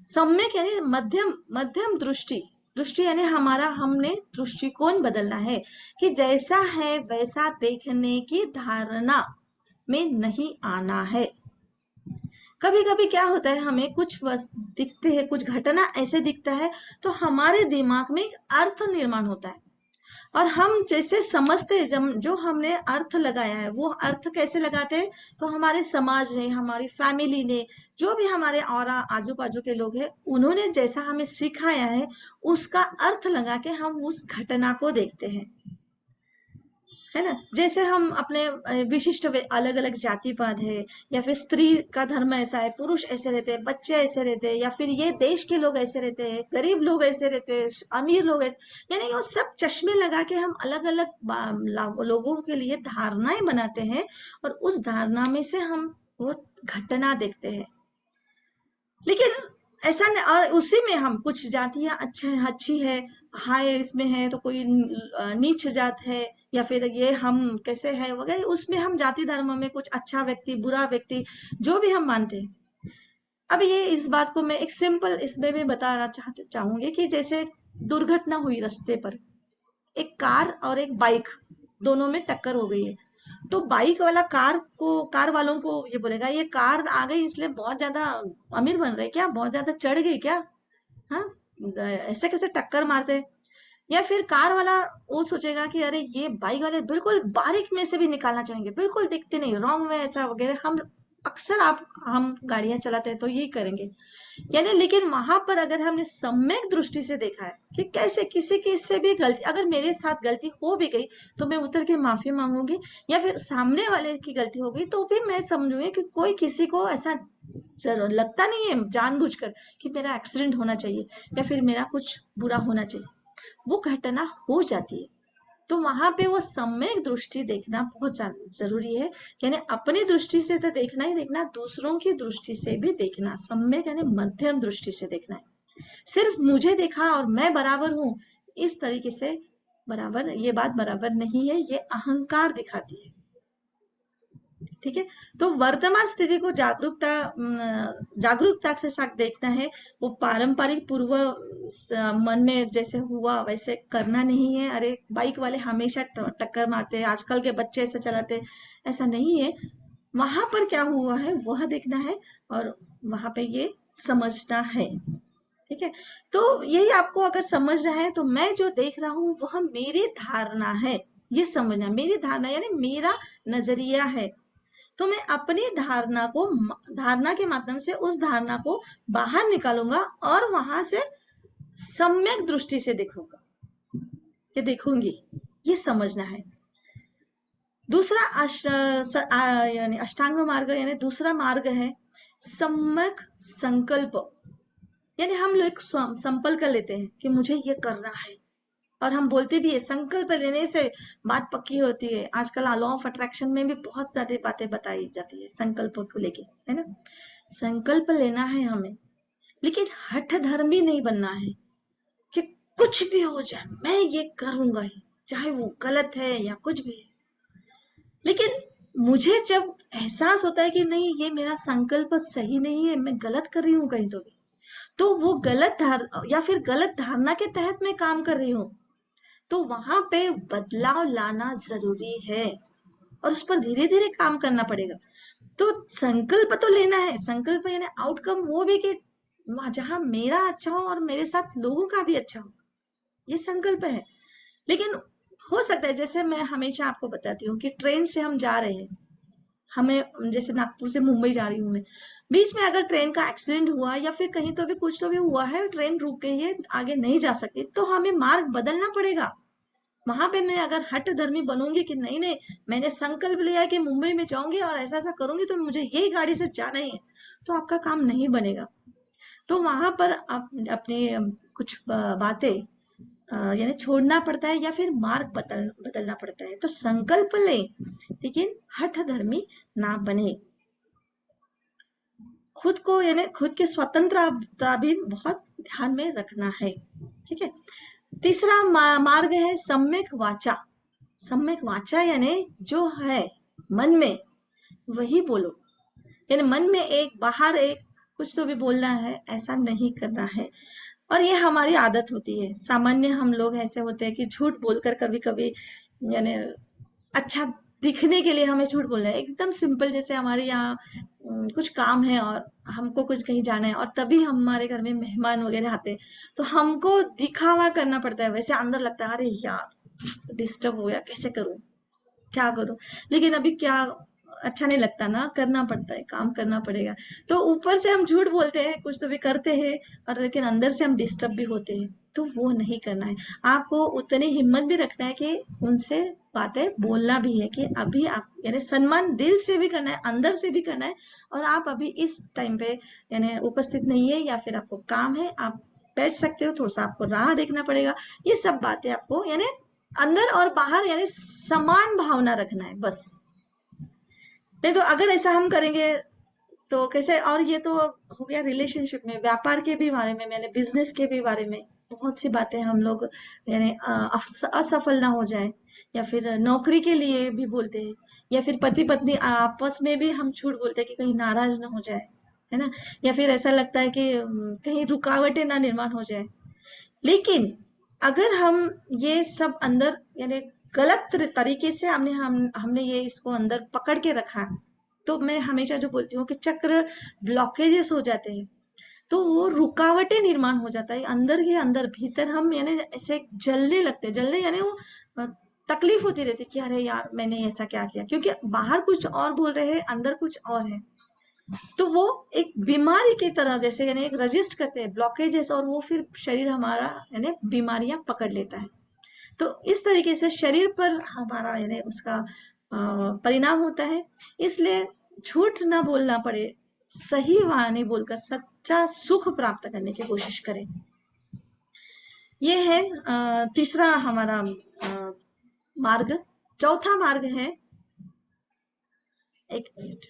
S1: सम्यक यानी मध्यम, मध्यम दृष्टि। दृष्टि यानी हमारा, हमने दृष्टिकोण बदलना है कि जैसा है वैसा देखने की धारणा में नहीं आना है। कभी कभी क्या होता है, हमें कुछ दिखते हैं, कुछ घटना ऐसे दिखता है तो हमारे दिमाग में एक अर्थ निर्माण होता है और हम जैसे समझते हैं, जो हमने अर्थ लगाया है वो अर्थ कैसे लगाते हैं, तो हमारे समाज ने, हमारी फैमिली ने, जो भी हमारे और आजू बाजू के लोग हैं, उन्होंने जैसा हमें सिखाया है उसका अर्थ लगा के हम उस घटना को देखते हैं, है ना। जैसे हम अपने विशिष्ट अलग अलग जातिवाद है, या फिर स्त्री का धर्म ऐसा है, पुरुष ऐसे रहते हैं, बच्चे ऐसे रहते हैं, या फिर ये देश के लोग ऐसे रहते हैं, गरीब लोग ऐसे रहते हैं, अमीर लोग ऐसे, यानी वो सब चश्मे लगा के हम अलग अलग लोगों के लिए धारणाएं बनाते हैं और उस धारणा में से हम वो घटना देखते हैं। लेकिन ऐसा नहीं, और उसी में हम कुछ जातियां अच्छी है, हाई इसमें है, तो कोई नीच जात है, या फिर ये हम कैसे है वगैरह, उसमें हम जाति धर्म में कुछ अच्छा व्यक्ति बुरा व्यक्ति जो भी हम मानते हैं। अब ये इस बात को मैं एक सिंपल इसमें भी बताना चाहूंगी कि जैसे दुर्घटना हुई रास्ते पर, एक कार और एक बाइक, दोनों में टक्कर हो गई है। तो बाइक वाला कार वालों को ये बोलेगा ये कार आ गई इसलिए बहुत ज्यादा अमीर बन रहे क्या, बहुत ज्यादा चढ़ गई क्या, हाँ, ऐसे कैसे टक्कर मारते। या फिर कार वाला वो सोचेगा कि अरे ये बाइक वाले बिल्कुल बारीक में से भी निकालना चाहेंगे, बिल्कुल दिखते नहीं, रॉन्ग में ऐसा वगैरह। हम अक्सर आप हम गाड़ियां चलाते हैं तो यही करेंगे, यानी। लेकिन वहां पर अगर हमने सम्यक दृष्टि से देखा है कि कैसे किसी की से भी गलती, अगर मेरे साथ गलती हो भी गई तो मैं उतर के माफी मांगूंगी, या फिर सामने वाले की गलती हो गई तो भी मैं समझूंगी कि कोई किसी को ऐसा जरूर लगता नहीं है जानबूझकर कि मेरा एक्सीडेंट होना चाहिए या फिर मेरा कुछ बुरा होना चाहिए, वो घटना हो जाती है। तो वहां पे वो सम्यक दृष्टि देखना बहुत जरूरी है, यानी अपनी दृष्टि से तो देखना ही देखना, दूसरों की दृष्टि से भी देखना। सम्यक यानी मध्यम दृष्टि से देखना है। सिर्फ मुझे देखा और मैं बराबर हूं, इस तरीके से बराबर, ये बात बराबर नहीं है, ये अहंकार दिखाती है। ठीक है। तो वर्तमान स्थिति को जागरूकता के साथ देखना है। वो पारंपरिक पूर्व मन में जैसे हुआ वैसे करना नहीं है। अरे बाइक वाले हमेशा टक्कर मारते हैं, आजकल के बच्चे ऐसे चलाते हैं, ऐसा नहीं है। वहां पर क्या हुआ है वह देखना है और वहां पे ये समझना है। ठीक है। तो यही आपको अगर समझना है तो मैं जो देख रहा हूं वह मेरी धारणा है, ये समझना। मेरी धारणा यानी मेरा नजरिया है। तो मैं अपनी धारणा के माध्यम से उस धारणा को बाहर निकालूंगा और वहां से सम्यक दृष्टि से देखूंगा, ये देखूंगी, ये समझना है। दूसरा यानी अष्टांग मार्ग यानी दूसरा मार्ग है सम्यक संकल्प, यानी हम लोग संकल्प कर लेते हैं कि मुझे ये करना है, और हम बोलते भी है। संकल्प लेने से बात पक्की होती है। आजकल लॉ ऑफ अट्रैक्शन में भी बहुत सारी बातें बताई जाती है संकल्प को लेके, है ना। संकल्प लेना है हमें, लेकिन हठ धर्मी नहीं बनना है कि कुछ भी हो जाए मैं ये करूंगा ही, चाहे वो गलत है या कुछ भी है। लेकिन मुझे जब एहसास होता है कि नहीं, ये मेरा संकल्प सही नहीं है, मैं गलत कर रही हूँ कहीं तो वो गलत या फिर गलत धारणा के तहत मैं काम कर रही हूँ, तो वहां पे बदलाव लाना जरूरी है, और उस पर धीरे धीरे काम करना पड़ेगा। तो संकल्प तो लेना है, संकल्प यानी आउटकम वो भी कि जहां मेरा अच्छा हो और मेरे साथ लोगों का भी अच्छा हो, ये संकल्प है। लेकिन हो सकता है, जैसे मैं हमेशा आपको बताती हूँ कि ट्रेन से हम जा रहे हैं, हमें जैसे नागपुर से मुंबई जा रही हूँ मैं, बीच में अगर ट्रेन का एक्सीडेंट हुआ या फिर कहीं तो भी कुछ तो भी हुआ है, ट्रेन रुक गई है, आगे नहीं जा सकती, तो हमें मार्ग बदलना पड़ेगा। वहां पे मैं अगर हठ धर्मी बनूंगी कि नहीं नहीं, मैंने संकल्प लिया है कि मुंबई में जाऊंगी और ऐसा ऐसा करूंगी तो मुझे यही गाड़ी से जाना ही है, तो आपका काम नहीं बनेगा। तो वहां पर आप अपने कुछ बातें यानी छोड़ना पड़ता है, या फिर मार्ग बदलना पड़ता है। तो संकल्प लें, लेकिन हठ धर्मी ना बने। खुद को यानी खुद की स्वतंत्रता भी बहुत ध्यान में रखना है। ठीक है। तीसरा मार्ग है सम्यक वाचा। सम्यक वाचा यानी जो है मन में वही बोलो, यानी मन में एक बाहर एक, कुछ तो भी बोलना है, ऐसा नहीं करना है। और ये हमारी आदत होती है, सामान्य हम लोग ऐसे होते हैं कि झूठ बोलकर कभी कभी, यानी अच्छा दिखने के लिए हमें झूठ बोलना है। एकदम सिंपल, जैसे हमारे यहाँ कुछ काम है और हमको कुछ कहीं जाना है, और तभी हमारे घर में मेहमान वगैरह आते हैं, तो हमको दिखावा करना पड़ता है। वैसे अंदर लगता है अरे यार डिस्टर्ब हो गया, कैसे करूं, क्या करूं। लेकिन अभी क्या, अच्छा नहीं लगता ना, करना पड़ता है, काम करना पड़ेगा। तो ऊपर से हम झूठ बोलते हैं, कुछ तो भी करते हैं, और लेकिन अंदर से हम डिस्टर्ब भी होते हैं। तो वो नहीं करना है। आपको उतनी हिम्मत भी रखना है कि उनसे बातें बोलना भी है कि अभी आप, यानी सम्मान दिल से भी करना है, अंदर से भी करना है, और आप अभी इस टाइम पे यानी उपस्थित नहीं है, या फिर आपको काम है, आप बैठ सकते हो, थोड़ा सा आपको राह देखना पड़ेगा। ये सब बातें आपको यानी अंदर और बाहर यानी समान भावना रखना है बस। नहीं तो अगर ऐसा हम करेंगे तो कैसे। और ये तो हो गया रिलेशनशिप में, व्यापार के भी बारे में, मैंने बिजनेस के भी बारे में बहुत सी बातें हम लोग यानी असफल ना हो जाए, या फिर नौकरी के लिए भी बोलते हैं, या फिर पति पत्नी आपस में भी हम झूठ बोलते हैं कि कहीं नाराज ना हो जाए, है ना। या फिर ऐसा लगता है कि कहीं रुकावटें ना निर्माण हो जाए। लेकिन अगर हम ये सब अंदर यानी गलत तरीके से हमने ये इसको अंदर पकड़ के रखा, तो मैं हमेशा जो बोलती हूँ कि चक्र ब्लॉकेजेस हो जाते हैं, तो वो रुकावटें निर्माण हो जाता है अंदर ही अंदर, भीतर हम यानी ऐसे जलने लगते हैं। जलने यानी वो अ, तकलीफ होती रहती है कि अरे यार मैंने ऐसा क्या किया, क्योंकि बाहर कुछ और बोल रहे हैं, अंदर कुछ और है। तो वो एक बीमारी की तरह, जैसे यानी एक रजिस्ट करते हैं ब्लॉकेजेस, और वो फिर शरीर हमारा यानी बीमारियां पकड़ लेता है। तो इस तरीके से शरीर पर हमारा यानी उसका परिणाम होता है। इसलिए झूठ ना बोलना पड़े, सही वाणी बोलकर सच्चा सुख प्राप्त करने की कोशिश करें। ये है तीसरा हमारा मार्ग। चौथा मार्ग है, एक मिनट,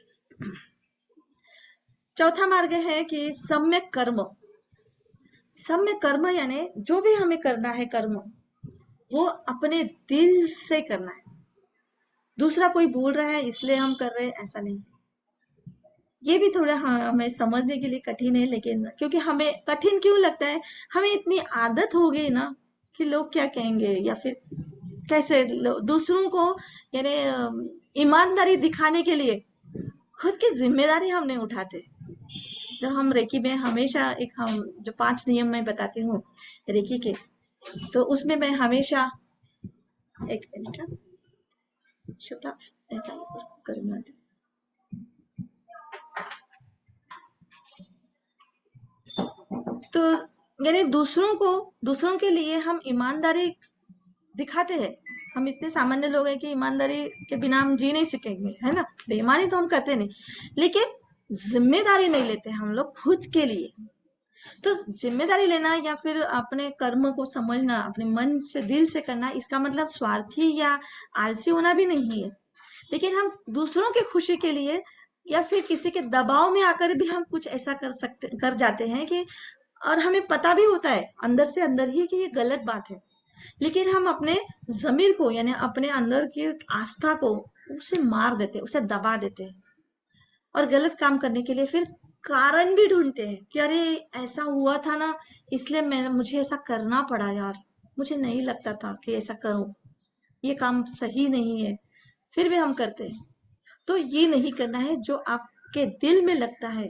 S1: चौथा मार्ग है कि सम्यक कर्म। सम्यक कर्म यानी जो भी हमें करना है कर्म, वो अपने दिल से करना है। दूसरा कोई बोल रहा है इसलिए हम कर रहे हैं, ऐसा नहीं। ये भी थोड़ा हमें समझने के लिए कठिन है, लेकिन क्योंकि हमें कठिन क्यों लगता है, हमें इतनी आदत हो गई ना कि लोग क्या कहेंगे, या फिर कैसे दूसरों को यानी ईमानदारी दिखाने के लिए खुद की जिम्मेदारी हम नहीं उठाते। जो हम रेकी में हमेशा एक, हम जो 5 नियम मैं बताती हूँ रेकी के, तो उसमें मैं हमेशा, एक मिनट, श्रोता ऐसा करना। तो यानी दूसरों के लिए हम ईमानदारी दिखाते हैं। हम इतने सामान्य लोग हैं कि ईमानदारी के बिना हम जी नहीं सकेंगे, है ना। बेईमानी तो हम करते नहीं, लेकिन जिम्मेदारी नहीं लेते हम लोग खुद के लिए। तो जिम्मेदारी लेना या फिर अपने कर्म को समझना, अपने मन से दिल से करना, इसका मतलब स्वार्थी या आलसी होना भी नहीं है। लेकिन हम दूसरों की खुशी के लिए या फिर किसी के दबाव में आकर भी हम कुछ ऐसा कर जाते हैं कि, और हमें पता भी होता है अंदर से अंदर ही कि ये गलत बात है, लेकिन हम अपने जमीर को यानी अपने अंदर की आस्था को उसे मार देते, उसे दबा देते हैं, और गलत काम करने के लिए फिर कारण भी ढूंढते हैं कि अरे ऐसा हुआ था ना, इसलिए मैं मुझे ऐसा करना पड़ा यार, मुझे नहीं लगता था कि ऐसा करूं, ये काम सही नहीं है, फिर भी हम करते हैं। तो ये नहीं करना है, जो आपके दिल में लगता है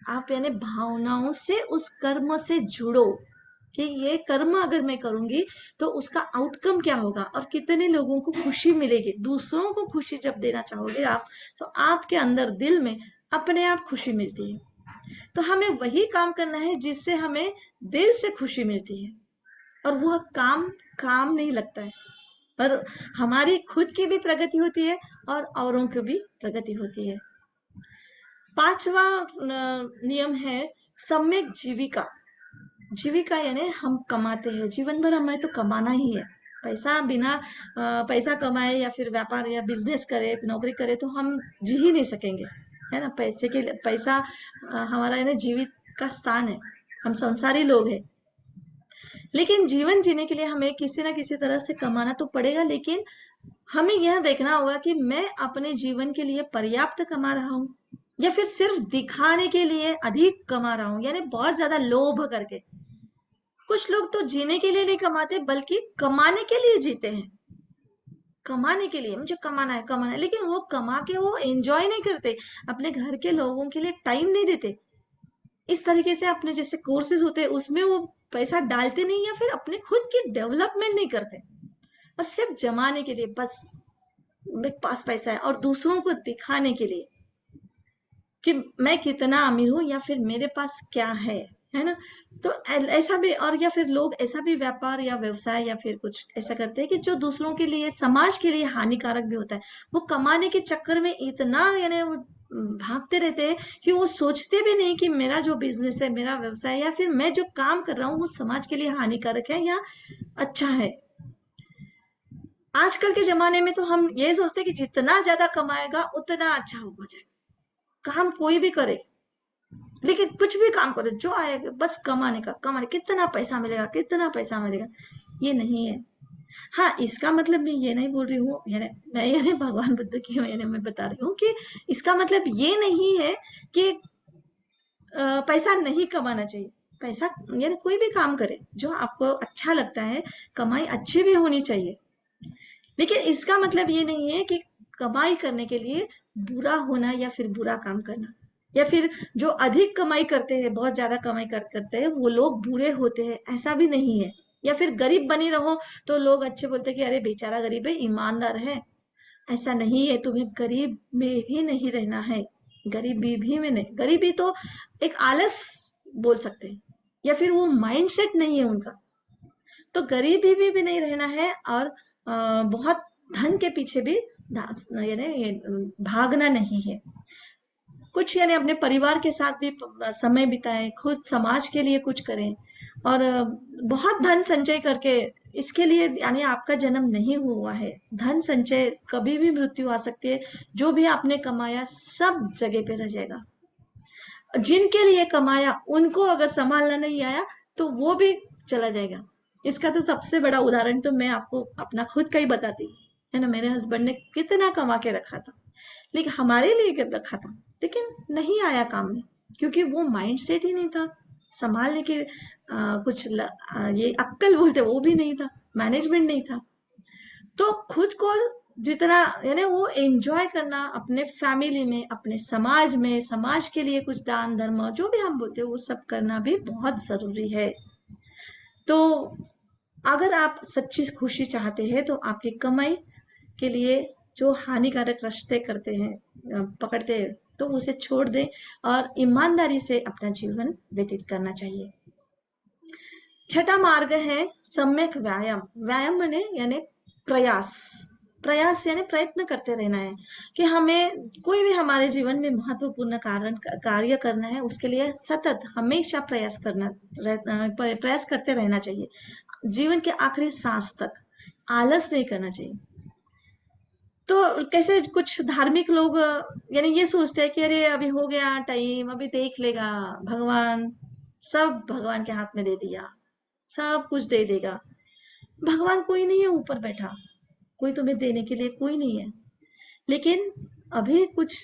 S1: आप यानी भावनाओं से उस कर्म से जुड़ो कि ये कर्म अगर मैं करूंगी तो उसका आउटकम क्या होगा और कितने लोगों को खुशी मिलेगी। दूसरों को खुशी जब देना चाहोगे आप, तो आपके अंदर दिल में अपने आप खुशी मिलती है। तो हमें वही काम करना है जिससे हमें दिल से खुशी मिलती है, और वह काम काम नहीं लगता है, और हमारी खुद की भी प्रगति होती है और औरों की भी प्रगति होती है। पांचवा नियम है सम्यक जीविका। जीविका यानी हम कमाते हैं, जीवन भर हमें तो कमाना ही है। पैसा बिना पैसा कमाए या फिर व्यापार या बिजनेस करे, नौकरी करे, तो हम जी ही नहीं सकेंगे, है ना। पैसे के लिए पैसा हमारा यानी जीवित का स्थान है, हम संसारी लोग हैं। लेकिन जीवन जीने के लिए हमें किसी ना किसी तरह से कमाना तो पड़ेगा, लेकिन हमें यह देखना होगा कि मैं अपने जीवन के लिए पर्याप्त कमा रहा हूँ या फिर सिर्फ दिखाने के लिए अधिक कमा रहा हूँ, यानी बहुत ज्यादा लोभ करके। कुछ लोग तो जीने के लिए नहीं कमाते बल्कि कमाने के लिए जीते हैं, कमाने के लिए, मुझे कमाना है, लेकिन वो कमा के वो एंजॉय नहीं करते, अपने घर के लोगों के लिए टाइम नहीं देते। इस तरीके से अपने जैसे कोर्सेज होते हैं उसमें वो पैसा डालते नहीं या फिर अपने खुद की डेवलपमेंट नहीं करते, और सिर्फ जमाने के लिए, बस मेरे पास पैसा है, और दूसरों को दिखाने के लिए कि मैं कितना अमीर हूं या फिर मेरे पास क्या है ना। तो ऐसा भी, और या फिर लोग ऐसा भी व्यापार या व्यवसाय या फिर कुछ ऐसा करते हैं कि जो दूसरों के लिए, समाज के लिए हानिकारक भी होता है। वो कमाने के चक्कर में इतना यानी वो भागते रहते हैं कि वो सोचते भी नहीं कि मेरा जो बिजनेस है, मेरा व्यवसाय या फिर मैं जो काम कर रहा हूँ वो समाज के लिए हानिकारक है या अच्छा है। आजकल के जमाने में तो हम ये सोचते हैं कि जितना ज्यादा कमाएगा उतना अच्छा हो जाएगा, काम कोई भी करे, लेकिन कुछ भी काम करे जो आएगा बस कमाने का, कमाने, कितना पैसा मिलेगा, कितना पैसा मिलेगा, ये नहीं है। हाँ, इसका मतलब मैं ये नहीं बोल रही हूँ, यानी मैं यानी भगवान बुद्ध की मैं बता रही हूँ कि इसका मतलब ये नहीं है कि पैसा नहीं कमाना चाहिए। पैसा यानी कोई भी काम करे जो आपको अच्छा लगता है, कमाई अच्छी भी होनी चाहिए, लेकिन इसका मतलब ये नहीं है कि कमाई करने के लिए बुरा होना या फिर बुरा काम करना, या फिर जो अधिक कमाई करते हैं, बहुत ज्यादा कमाई करते हैं, वो लोग बुरे होते हैं, ऐसा भी नहीं है। या फिर गरीब बनी रहो तो लोग अच्छे बोलते हैं कि अरे बेचारा गरीब है, ईमानदार है। ऐसा नहीं है, तुम्हें गरीब में भी नहीं रहना है, गरीबी भी में नहीं, गरीबी तो एक आलस बोल सकते हैं, या फिर वो माइंडसेट नहीं है उनका। तो गरीबी भी नहीं रहना है, और बहुत धन के पीछे भी यानी भागना नहीं है। कुछ यानी अपने परिवार के साथ भी समय बिताएं, खुद समाज के लिए कुछ करें, और बहुत धन संचय करके, इसके लिए यानी आपका जन्म नहीं हुआ है, धन संचय कभी भी मृत्यु आ सकती है। जो भी आपने कमाया सब जगह पे रह जाएगा। जिनके लिए कमाया उनको अगर संभालना नहीं आया तो वो भी चला जाएगा। इसका तो सबसे बड़ा उदाहरण तो मैं आपको अपना खुद का ही बताती हूँ, है ना। मेरे हस्बैंड ने कितना कमा के रखा था, लेकिन हमारे लिए कर रखा था, लेकिन नहीं आया काम में, क्योंकि वो माइंड सेट ही नहीं था संभालने के। ये अक्कल बोलते वो भी नहीं था, मैनेजमेंट नहीं था। तो खुद को जितना यानी वो एंजॉय करना अपने फैमिली में, अपने समाज में, समाज के लिए कुछ दान धर्म जो भी हम बोलते हैं वो सब करना भी बहुत जरूरी है। तो अगर आप सच्ची खुशी चाहते हैं तो आपकी कमाई के लिए जो हानिकारक रास्ते करते हैं, पकड़ते हैं, तो उसे छोड़ दें और ईमानदारी से अपना जीवन व्यतीत करना चाहिए। छठा मार्ग है सम्यक व्यायाम। व्यायाम माने यानी प्रयास, प्रयास यानी प्रयत्न करते रहना है कि हमें कोई भी हमारे जीवन में महत्वपूर्ण कार्य करना है, उसके लिए सतत हमेशा प्रयास करते रहना चाहिए, जीवन के आखिरी सांस तक आलस नहीं करना चाहिए। तो कैसे कुछ धार्मिक लोग यानी ये सोचते हैं कि अरे अभी हो गया टाइम, अभी देख लेगा भगवान, सब भगवान के हाथ में दे दिया, सब कुछ दे देगा। भगवान कोई नहीं है ऊपर बैठा, कोई तुम्हें देने के लिए कोई नहीं है। लेकिन अभी कुछ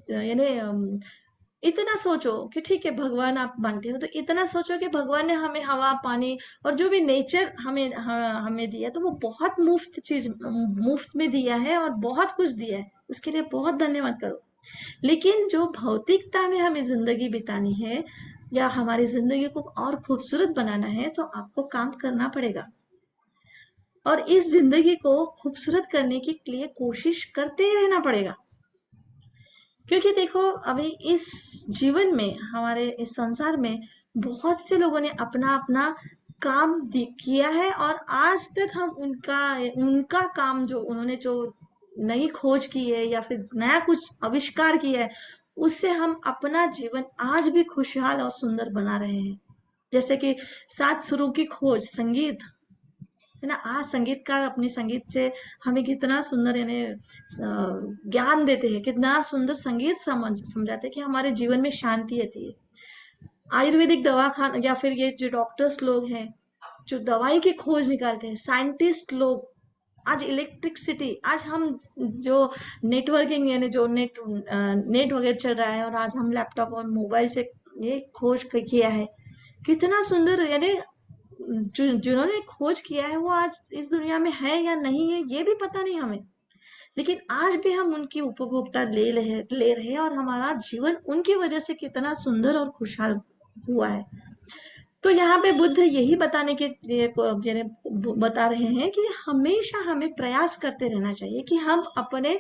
S1: यानी इतना सोचो कि ठीक है भगवान आप मानते हो, तो इतना सोचो कि भगवान ने हमें हवा पानी और जो भी नेचर हमें दिया, तो वो बहुत मुफ्त चीज मुफ्त में दिया है और बहुत कुछ दिया है, उसके लिए बहुत धन्यवाद करो। लेकिन जो भौतिकता में हमें जिंदगी बितानी है या हमारी जिंदगी को और खूबसूरत बनाना है, तो आपको काम करना पड़ेगा और इस जिंदगी को खूबसूरत करने के लिए कोशिश करते ही रहना पड़ेगा। क्योंकि देखो अभी इस जीवन में, हमारे इस संसार में बहुत से लोगों ने अपना अपना काम किया है और आज तक हम उनका उनका काम जो उन्होंने जो नई खोज की है या फिर नया कुछ आविष्कार किया है, उससे हम अपना जीवन आज भी खुशहाल और सुंदर बना रहे हैं। जैसे कि सात सुरों की खोज, संगीत है ना। आज संगीतकार अपनी संगीत से हमें कितना सुंदर यानी ज्ञान देते हैं, कितना सुंदर संगीत समझाते हैं कि हमारे जीवन में शांति आती है। आयुर्वेदिक दवा खाना या फिर ये जो डॉक्टर्स लोग हैं जो दवाई की खोज निकालते हैं, साइंटिस्ट लोग, आज इलेक्ट्रिसिटी, आज हम जो नेटवर्किंग यानी जो नेट वगैरह चल रहा है और आज हम लैपटॉप और मोबाइल से ये खोज किया है, कितना सुंदर यानी जिन्होंने खोज किया है वो आज इस दुनिया में है या नहीं है ये भी पता नहीं हमें, लेकिन आज भी हम उनकी उपभोक्ता ले रहे हैं और हमारा जीवन उनकी वजह से कितना सुंदर और खुशहाल हुआ है। तो यहाँ पे बुद्ध यही बताने के लिए यानी बता रहे हैं कि हमेशा हमें प्रयास करते रहना चाहिए कि हम अपने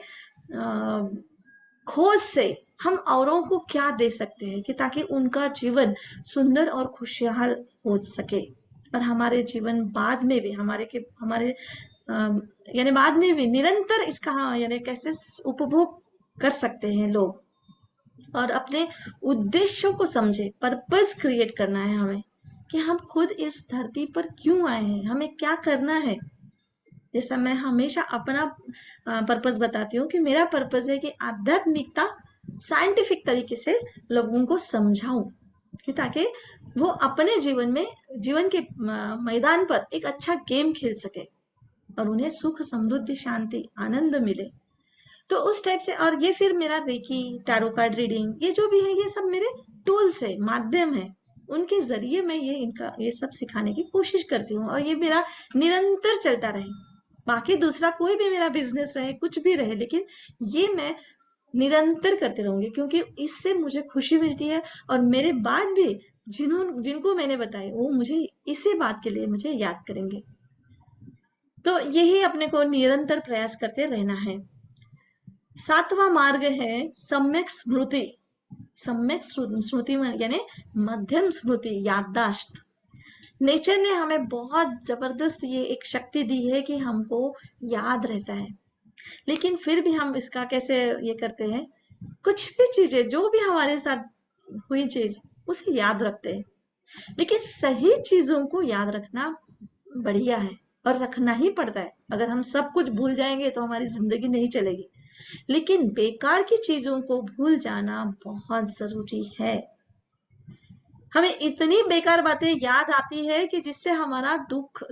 S1: खोज से हम औरों को क्या दे सकते हैं कि ताकि उनका जीवन सुंदर और खुशहाल हो सके और हमारे जीवन बाद में भी हमारे यानी बाद में भी निरंतर इसका यानी कैसे उपभोग कर सकते हैं लोग और अपने उद्देश्यों को समझे। पर्पस क्रिएट करना है हमें कि हम खुद इस धरती पर क्यों आए हैं, हमें क्या करना है। जैसा मैं हमेशा अपना पर्पस बताती हूँ कि मेरा पर्पस है कि आध्यात्मिकता साइंटिफिक तरीके से लोगों को समझाऊं कि ताकि वो अपने जीवन के मैदान पर एक अच्छा गेम खेल सके और उन्हें सुख समृद्धि शांति आनंद मिले। तो उस टाइप से, और ये फिर मेरा रेकी, टैरो कार्ड रीडिंग, ये जो भी है ये सब मेरे टूल्स है, माध्यम है, उनके जरिए मैं ये सब सिखाने की कोशिश करती हूँ और ये मेरा निरंतर चलता रहे। बाकी दूसरा कोई भी मेरा बिजनेस रहे, कुछ भी रहे, लेकिन ये मैं निरंतर करते रहूंगी क्योंकि इससे मुझे खुशी मिलती है और मेरे बाद भी जिनको मैंने बताया वो मुझे इसी बात के लिए मुझे याद करेंगे। तो यही अपने को निरंतर प्रयास करते रहना है। सातवां मार्ग है सम्यक स्मृति। सम्यक स्मृति यानी मध्यम स्मृति, याददाश्त। नेचर ने हमें बहुत जबरदस्त ये एक शक्ति दी है कि हमको याद रहता है, लेकिन फिर भी हम इसका कैसे ये करते हैं, कुछ भी चीजें जो भी हमारे साथ हुई चीज उसे याद रखते हैं। लेकिन सही चीजों को याद रखना बढ़िया है और रखना ही पड़ता है। अगर हम सब कुछ भूल जाएंगे तो हमारी जिंदगी नहीं चलेगी, लेकिन बेकार की चीजों को भूल जाना बहुत जरूरी है। हमें इतनी बेकार बातें याद आती है कि जिससे हमारा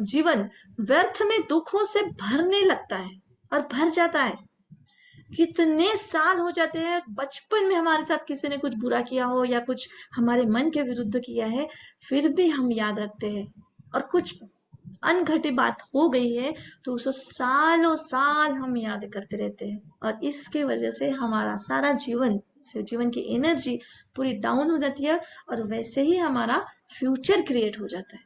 S1: जीवन व्यर्थ में दुखों से भरने लगता है और भर जाता है। कितने साल हो जाते हैं, बचपन में हमारे साथ किसी ने कुछ बुरा किया हो या कुछ हमारे मन के विरुद्ध किया है, फिर भी हम याद रखते हैं। और कुछ अनघटी बात हो गई है तो उसको सालों साल हम याद करते रहते हैं और इसके वजह से हमारा सारा जीवन की एनर्जी पूरी डाउन हो जाती है और वैसे ही हमारा फ्यूचर क्रिएट हो जाता है।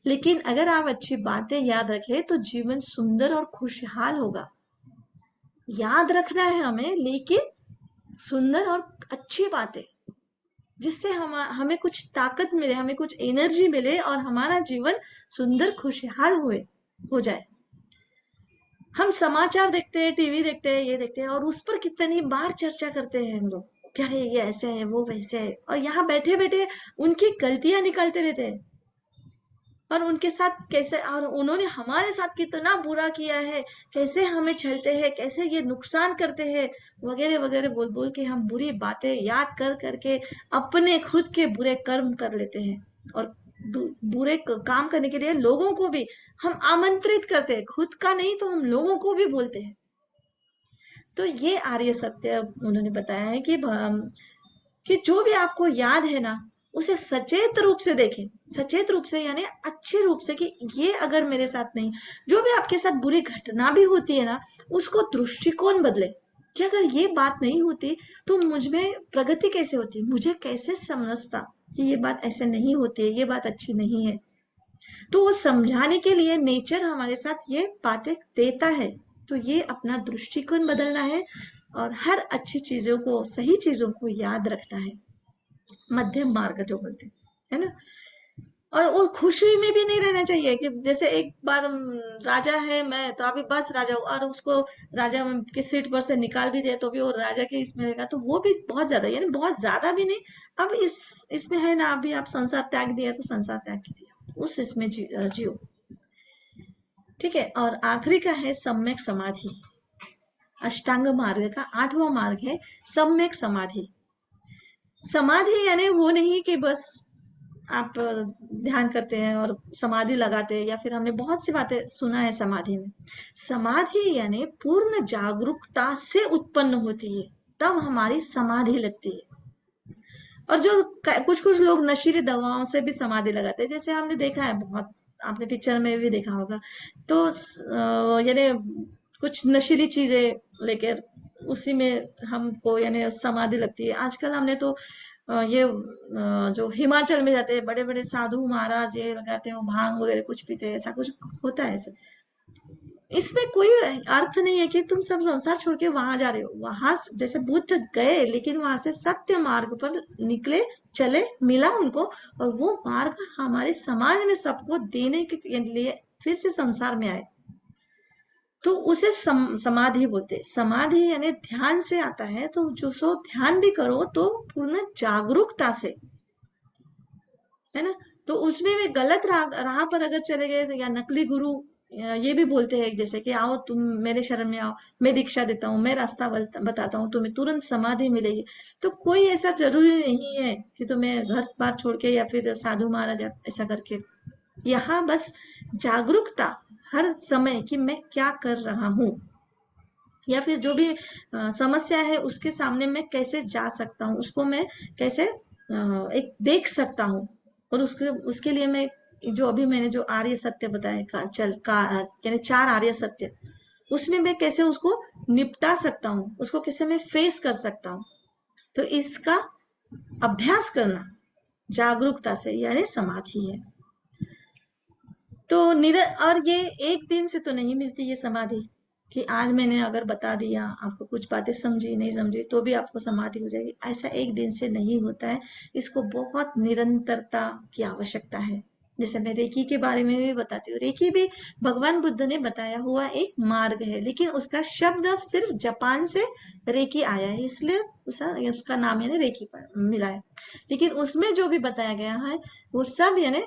S1: लेकिन अगर आप अच्छी बातें याद रखें तो जीवन सुंदर और खुशहाल होगा। याद रखना है हमें, लेकिन सुंदर और अच्छी बातें जिससे हमें कुछ ताकत मिले, हमें कुछ एनर्जी मिले और हमारा जीवन सुंदर खुशहाल हो जाए। हम समाचार देखते हैं, टीवी देखते हैं, ये देखते हैं, और उस पर कितनी बार चर्चा करते हैं हम लोग कि अरे ये ऐसे है, वो वैसे है, और यहाँ बैठे बैठे उनकी गलतियां निकालते रहते हैं, और उनके साथ कैसे, और उन्होंने हमारे साथ कितना बुरा किया है, कैसे हमें छलते हैं, कैसे ये नुकसान करते हैं, वगैरह वगैरह बोल बोल के हम बुरी बातें याद कर करके अपने खुद के बुरे कर्म कर लेते हैं, और बुरे काम करने के लिए लोगों को भी हम आमंत्रित करते हैं, खुद का नहीं तो हम लोगों को भी बोलते हैं। तो ये आर्य सत्य उन्होंने बताया है कि जो भी आपको याद है ना, उसे सचेत रूप से देखें, सचेत रूप से यानी अच्छे रूप से, कि ये अगर मेरे साथ नहीं, जो भी आपके साथ बुरी घटना भी होती है ना, उसको दृष्टिकोण बदले, कि अगर ये बात नहीं होती तो मुझ में प्रगति कैसे होती, मुझे कैसे समझता कि ये बात ऐसे नहीं होती है, ये बात अच्छी नहीं है। तो वो समझाने के लिए नेचर हमारे साथ ये बातें देता है। तो ये अपना दृष्टिकोण बदलना है, और हर अच्छी चीजों को, सही चीजों को याद रखना है, मध्यम मार्ग जो बोलते हैं, है ना। और वो खुशी में भी नहीं रहना चाहिए कि जैसे एक बार राजा है, मैं तो अभी बस राजा हूँ, और उसको राजा की सीट पर से निकाल भी दे तो भी वो राजा के इसमें रहेगा, तो वो भी बहुत ज्यादा, यानी बहुत ज्यादा भी नहीं। अब इसमें है ना, अभी आप संसार त्याग दिया तो संसार त्याग दिया, उस इसमें जियो। ठीक है। और आखिरी का है सम्यक समाधि। अष्टांग मार्ग का 8वां मार्ग है सम्यक समाधि। समाधि यानी वो नहीं कि बस आप ध्यान करते हैं और समाधि लगाते हैं, या फिर हमने बहुत सी बातें सुना है समाधि में। समाधि यानी पूर्ण जागरूकता से उत्पन्न होती है, तब हमारी समाधि लगती है। और जो कुछ कुछ लोग नशीली दवाओं से भी समाधि लगाते हैं, जैसे हमने देखा है बहुत, आपने पिक्चर में भी देखा होगा। तो यानी कुछ नशीली चीजें लेकर उसी में हमको यानी समाधि लगती है। आजकल हमने तो ये जो हिमाचल में जाते हैं बड़े बड़े साधु महाराज, ये लगाते हैं भांग वगैरह कुछ पीते हैं, ऐसा कुछ होता है ऐसे। इसमें कोई अर्थ नहीं है कि तुम सब संसार छोड़ के वहां जा रहे हो, वहां जैसे बुद्ध गए लेकिन वहां से सत्य मार्ग पर निकले, चले, मिला उनको, और वो मार्ग हमारे समाज में सबको देने के लिए फिर से संसार में आए। तो उसे समाधि बोलते हैं। समाधि यानी ध्यान से आता है, तो जो सो ध्यान भी करो तो पूर्ण जागरूकता से, है ना। तो उसमें भी गलत राह पर अगर चले गए, या नकली गुरु ये भी बोलते हैं जैसे कि आओ तुम मेरे शरण में आओ, मैं दीक्षा देता हूँ, मैं रास्ता बताता हूँ, तुम्हें तुरंत समाधि मिलेगी। तो कोई ऐसा जरूरी नहीं है कि तुम्हें घर बार छोड़ के या फिर साधु महाराज ऐसा करके। यहाँ बस जागरूकता हर समय कि मैं क्या कर रहा हूँ, या फिर जो भी समस्या है उसके सामने मैं कैसे जा सकता हूँ, उसको मैं कैसे एक देख सकता हूँ। और उसके उसके लिए मैं, जो अभी मैंने जो आर्य सत्य बताया का चल का यानी 4 आर्य सत्य, उसमें मैं कैसे उसको निपटा सकता हूँ, उसको कैसे मैं फेस कर सकता हूँ। तो इसका अभ्यास करना जागरूकता से यानी समाधि है। तो और ये एक दिन से तो नहीं मिलती ये समाधि, कि आज मैंने अगर बता दिया, आपको कुछ बातें समझी नहीं समझी तो भी आपको समाधि हो जाएगी, ऐसा एक दिन से नहीं होता है। इसको बहुत निरंतरता की आवश्यकता है। जैसे मैं रेकी के बारे में भी बताती हूँ, रेकी भी भगवान बुद्ध ने बताया हुआ एक मार्ग है, लेकिन उसका शब्द सिर्फ जापान से रेकी आया है, इसलिए उसका नाम यानी रेकी मिला है। लेकिन उसमें जो भी बताया गया है वो सब यानी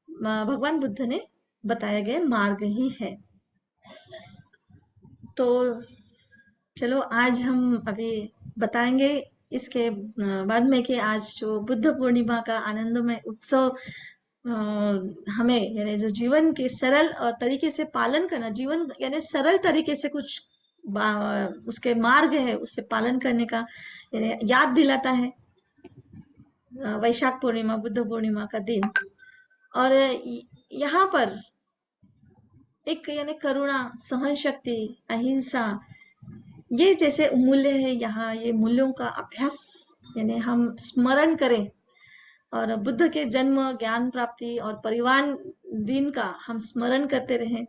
S1: भगवान बुद्ध ने बताया गया मार्ग ही है। तो चलो आज हम अभी बताएंगे इसके बाद में कि आज जो बुद्ध पूर्णिमा का आनंदमय उत्सव हमें यानी जो जीवन के सरल तरीके से पालन करना, जीवन यानी सरल तरीके से कुछ उसके मार्ग है उससे पालन करने का यानी याद दिलाता है वैशाख पूर्णिमा, बुद्ध पूर्णिमा का दिन। और यहाँ पर एक यानी करुणा, सहन शक्ति, अहिंसा, ये जैसे मूल्य है यहाँ, ये मूल्यों का अभ्यास यानी हम स्मरण करें, और बुद्ध के जन्म, ज्ञान प्राप्ति और परिवार दिन का हम स्मरण करते रहें।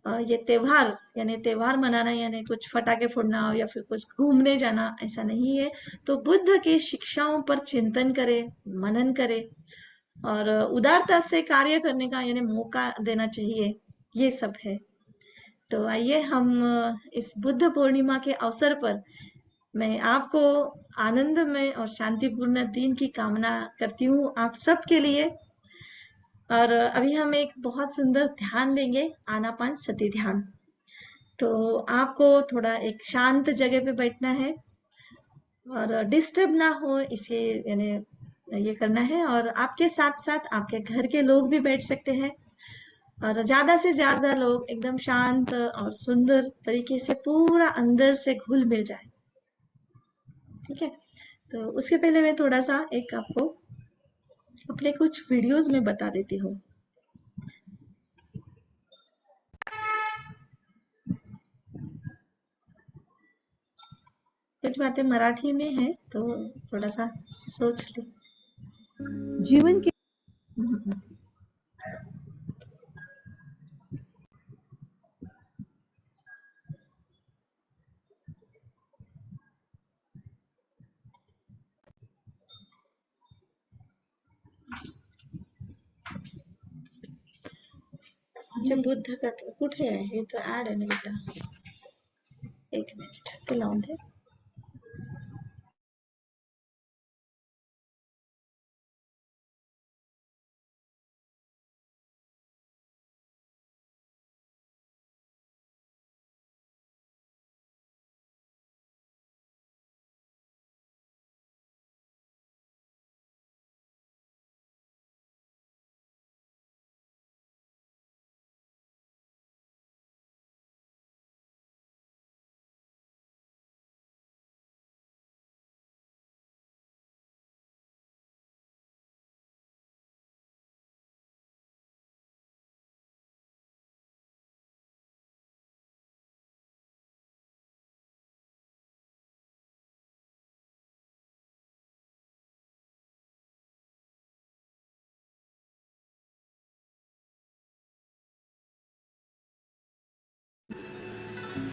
S1: और ये त्योहार यानी त्योहार मनाना यानी कुछ फटाके फोड़ना या फिर कुछ घूमने जाना ऐसा नहीं है। तो बुद्ध की शिक्षाओं पर चिंतन करें, मनन करें, और उदारता से कार्य करने का यानी मौका देना चाहिए, ये सब है। तो आइए हम इस बुद्ध पूर्णिमा के अवसर पर मैं आपको आनंदमय और शांतिपूर्ण दिन की कामना करती हूँ आप सबके लिए। और अभी हम एक बहुत सुंदर ध्यान लेंगे, आनापान सती ध्यान। तो आपको थोड़ा एक शांत जगह पे बैठना है और डिस्टर्ब ना हो इसे यानी ये करना है। और आपके साथ साथ आपके घर के लोग भी बैठ सकते हैं और ज्यादा से ज्यादा लोग एकदम शांत और सुंदर तरीके से पूरा अंदर से घुल मिल जाए। ठीक है, तो उसके पहले मैं थोड़ा सा एक आपको अपने कुछ वीडियोस में बता देती हूँ। कुछ बातें मराठी में है तो थोड़ा सा सोच ले।
S2: जीवन के
S1: जे बुद्ध कथा कुठे आहे हे तर ऍड आहे ना बेटा, एक मिनिट ते लावून दे।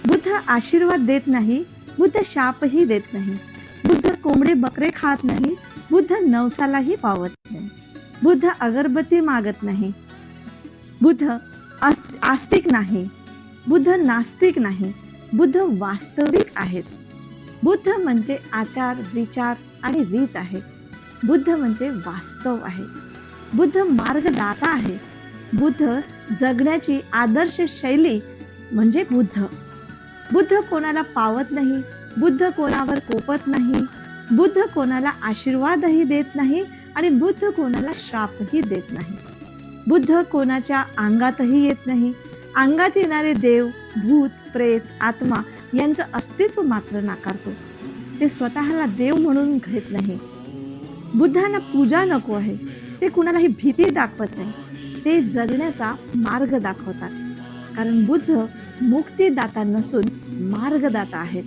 S2: बुद्ध आशीर्वाद देत नाही, बुद्ध शापही देत नाही, बुद्ध कोंबडे बकरे खात नाही, बुद्ध नवसालाही पावत नाही, बुद्ध अगरबत्ती मागत नाही, बुद्ध आस्तिक नाही, बुद्ध नास्तिक नाही, बुद्ध वास्तविक आहेत. बुद्ध म्हणजे आचार विचार आणि रीत आहे. बुद्ध म्हणजे वास्तव आहे. बुद्ध मार्गदाता आहे. बुद्ध जगण्याची आदर्श शैली म्हणजे बुद्ध. बुद्ध कोणाला पावत नाही, बुद्ध कोणावर कोपत नाही, बुद्ध कोणाला आशीर्वादही देत नाही आणि बुद्ध कोणाला श्रापही देत नाही. बुद्ध कोणाच्या अंगातही येत नाही. अंगात येणारे देव भूत प्रेत आत्मा यांचं अस्तित्व मात्र नाकारतो. ते स्वतःला देव म्हणून घेत नाही. बुद्धांना पूजा नको आहे, ते कुणालाही भीती दाखवत नाही, ते जगण्याचा मार्ग दाखवतात. कारण बुद्ध मुक्तीदाता नसून मार्गदाता आहेत.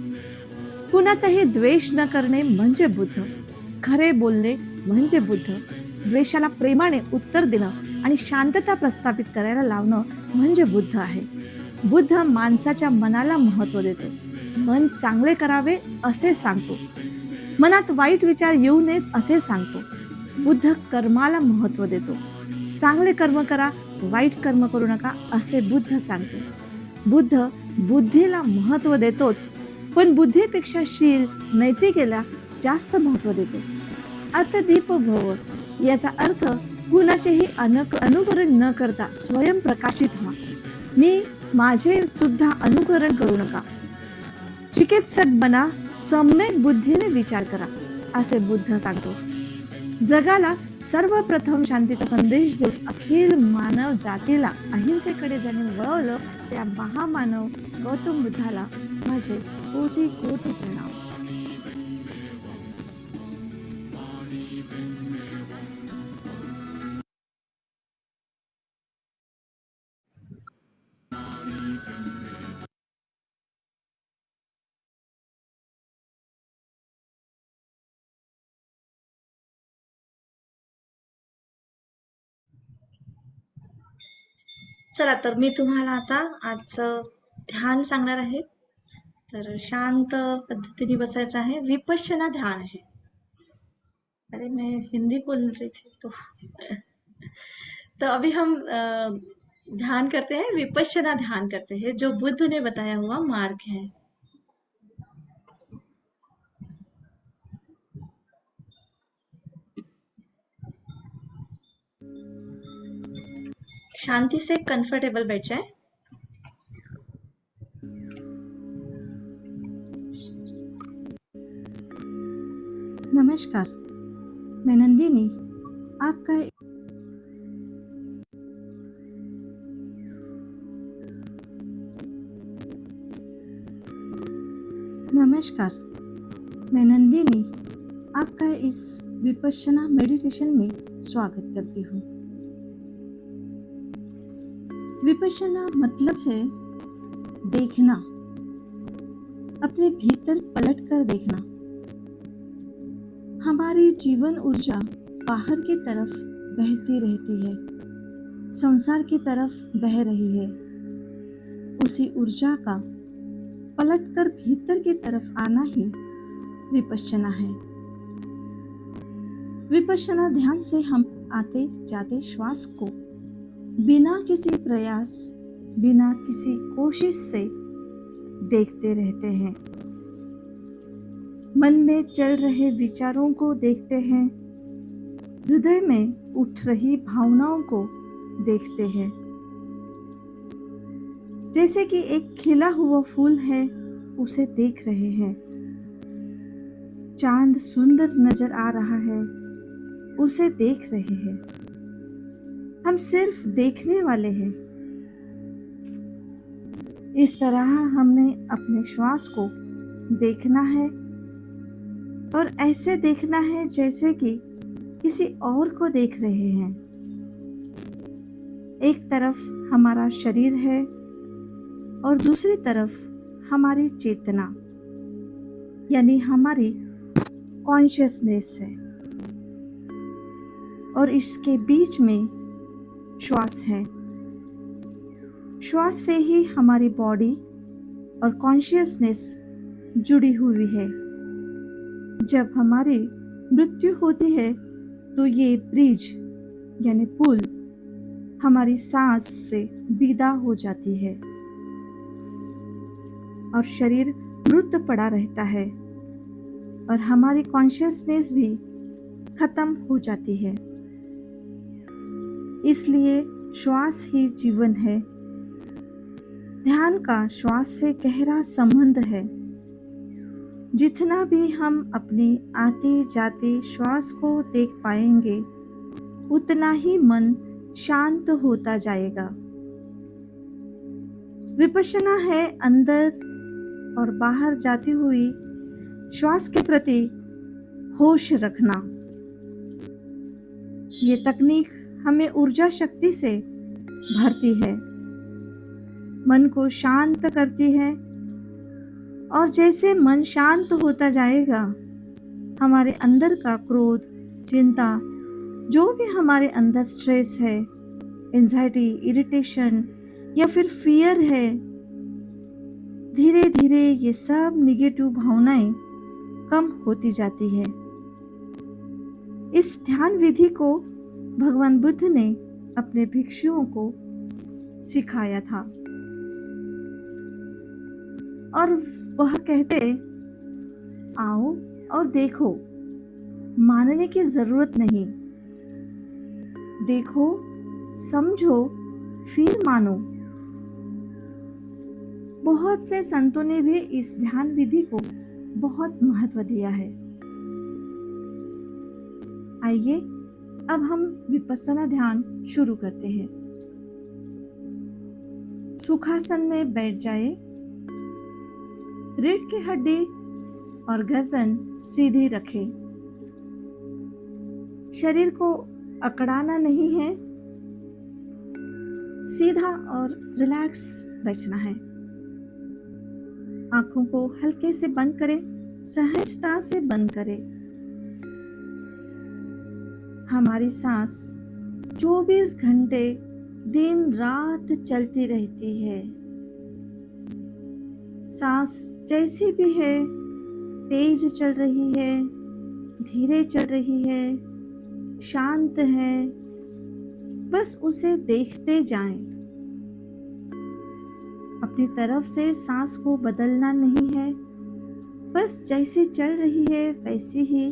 S2: कुणाचाही द्वेष न करणे म्हणजे बुद्ध, खरे बोलणे म्हणजे बुद्ध, द्वेषाला प्रेमाने उत्तर देणं आणि शांतता प्रस्थापित करायला लावणं म्हणजे बुद्ध आहे. बुद्ध माणसाच्या मनाला महत्त्व देतो, मन चांगले करावे असे सांगतो, मनात वाईट विचार येऊ नयेत असे सांगतो. बुद्ध कर्माला महत्त्व देतो, चांगले कर्म करा वाईट कर्म करू नका असे बुद्ध सांगतो. बुद्ध बुद्धीला महत्त्व देतोच, पण बुद्धीपेक्षा शील नैतिकेला जास्त महत्त्व देतो. अतदीप भव याचा अर्थ कुणाचेही अनुकरण न करता स्वयं प्रकाशित व्हा. मी माझे सुद्धा अनुकरण करू नका. चिकित्सक बना, सम्यक बुद्धीने विचार करा असे बुद्ध सांगतो. जगाला सर्वप्रथम शांतीचा संदेश देऊन अखिल मानव जातीला अहिंसेकडे ज्याने वळवलं त्या महामानव गौतम बुद्धाला माझे कोटी कोटी प्रणाम.
S1: चला तर मी तुम्हाला आता आजचं ध्यान सांगणार आहे. तर शांत पद्धतीने बसायचं आहे, विपश्यना ध्यान आहे. अरे मैं हिंदी बोल रही थी तो तो अभी हम ध्यान करते हैं, विपश्यना ध्यान करते हैं, जो बुद्ध ने बताया हुआ मार्ग है। शांति से कंफर्टेबल बैठ जाए।
S2: नमस्कार, मैं नंदिनी आपका नमस्कार, मैं नंदिनी आपका इस विपश्यना मेडिटेशन में स्वागत करती हूँ। विपश्यना मतलब है देखना, अपने भीतर पलटकर देखना। हमारी जीवन ऊर्जा बाहर की तरफ बहती रहती है, संसार की तरफ बह रही है। उसी ऊर्जा का पलटकर भीतर की तरफ आना ही विपश्यना है। विपश्यना ध्यान से हम आते जाते श्वास को बिना किसी प्रयास, बिना किसी कोशिश से देखते रहते हैं। मन में चल रहे विचारों को देखते हैं, हृदय में उठ रही भावनाओं को देखते हैं। जैसे कि एक खिला हुआ फूल है, उसे देख रहे हैं। चांद सुंदर नजर आ रहा है, उसे देख रहे हैं। हम सिर्फ देखने वाले हैं। इस तरह हमने अपने श्वास को देखना है, और ऐसे देखना है जैसे कि किसी और को देख रहे हैं। एक तरफ हमारा शरीर है और दूसरी तरफ हमारी चेतना, यानी हमारी कॉन्शियसनेस है, और इसके बीच में श्वास है। श्वास से ही हमारी बॉडी और कॉन्शियसनेस जुड़ी हुई है। जब हमारी मृत्यु होती है तो ये ब्रिज यानी पुल हमारी सांस से विदा हो जाती है और शरीर मृत पड़ा रहता है, और हमारी कॉन्शियसनेस भी खत्म हो जाती है। इसलिए श्वास ही जीवन है। ध्यान का श्वास से गहरा संबंध है। जितना भी हम अपनी आते जाते श्वास को देख पाएंगे, उतना ही मन शांत होता जाएगा। विपश्यना है अंदर और बाहर जाती हुई श्वास के प्रति होश रखना। ये तकनीक हमें ऊर्जा शक्ति से भरती है, मन को शांत करती है, और जैसे मन शांत होता जाएगा, हमारे अंदर का क्रोध, चिंता, जो भी हमारे अंदर स्ट्रेस है, एंजाइटी, इरिटेशन या फिर फियर है, धीरे धीरे ये सब निगेटिव भावनाएं कम होती जाती है। इस ध्यान विधि को भगवान बुद्ध ने अपने भिक्षुओं को सिखाया था, और वह कहते, आओ और देखो, मानने की जरूरत नहीं, देखो, समझो, फिर मानो। बहुत से संतों ने भी इस ध्यान विधि को बहुत महत्व दिया है। आइए अब हम विपश्यना ध्यान शुरू करते हैं। सुखासन में बैठ जाए। रीढ़ की हड्डी और गर्दन सीधी रखें। शरीर को अकड़ाना नहीं है, सीधा और रिलैक्स बैठना है। आंखों को हल्के से बंद करें, सहजता से बंद करें। हमारी सांस 24 घंटे दिन रात चलती रहती है। सांस जैसी भी है, तेज चल रही है, धीरे चल रही है, शांत है, बस उसे देखते जाएं। अपनी तरफ से सांस को बदलना नहीं है, बस जैसे चल रही है वैसी ही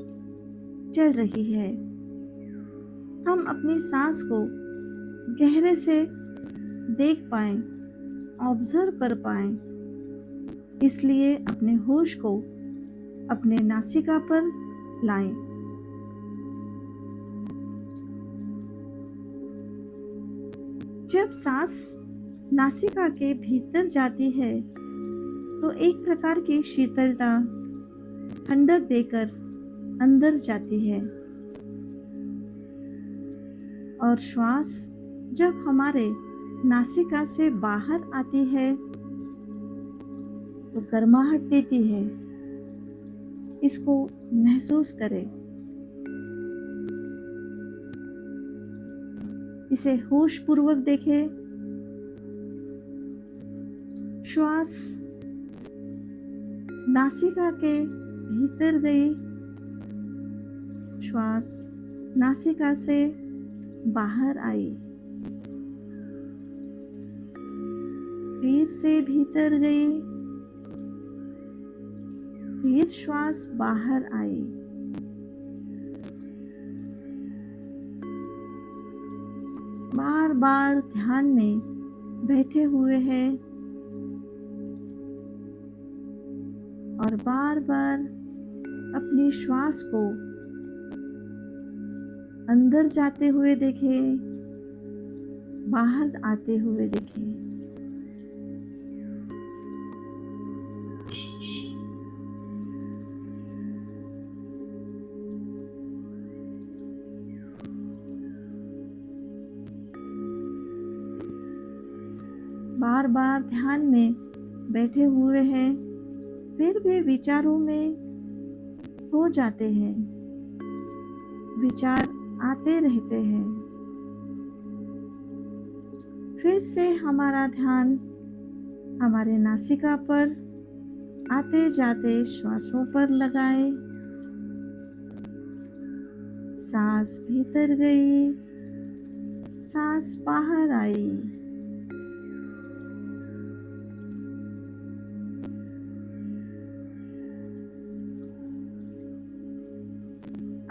S2: चल रही है। हम अपनी सांस को गहरे से देख पाएं, ऑब्जर्व कर पाएं, इसलिए अपने होश को अपने नासिका पर लाएं। जब सांस नासिका के भीतर जाती है तो एक प्रकार की शीतलता, ठंडक देकर अंदर जाती है, और श्वास जब हमारे नासिका से बाहर आती है तो गर्माहट देती है। इसको महसूस करें, इसे होश पूर्वक देखें। श्वास नासिका के भीतर गई, श्वास नासिका से बाहर आई, फिर से भीतर गई, फिर श्वास बाहर आई। बार बार ध्यान में बैठे हुए हैं और बार बार अपनी श्वास को अंदर जाते हुए देखें, बाहर आते हुए देखें। बार बार ध्यान में बैठे हुए हैं, फिर भी विचारों में हो जाते हैं, विचार आते रहते हैं। फिर से हमारा ध्यान हमारे नासिका पर आते जाते श्वासों पर लगाए। सांस भीतर गई, सांस बाहर आई।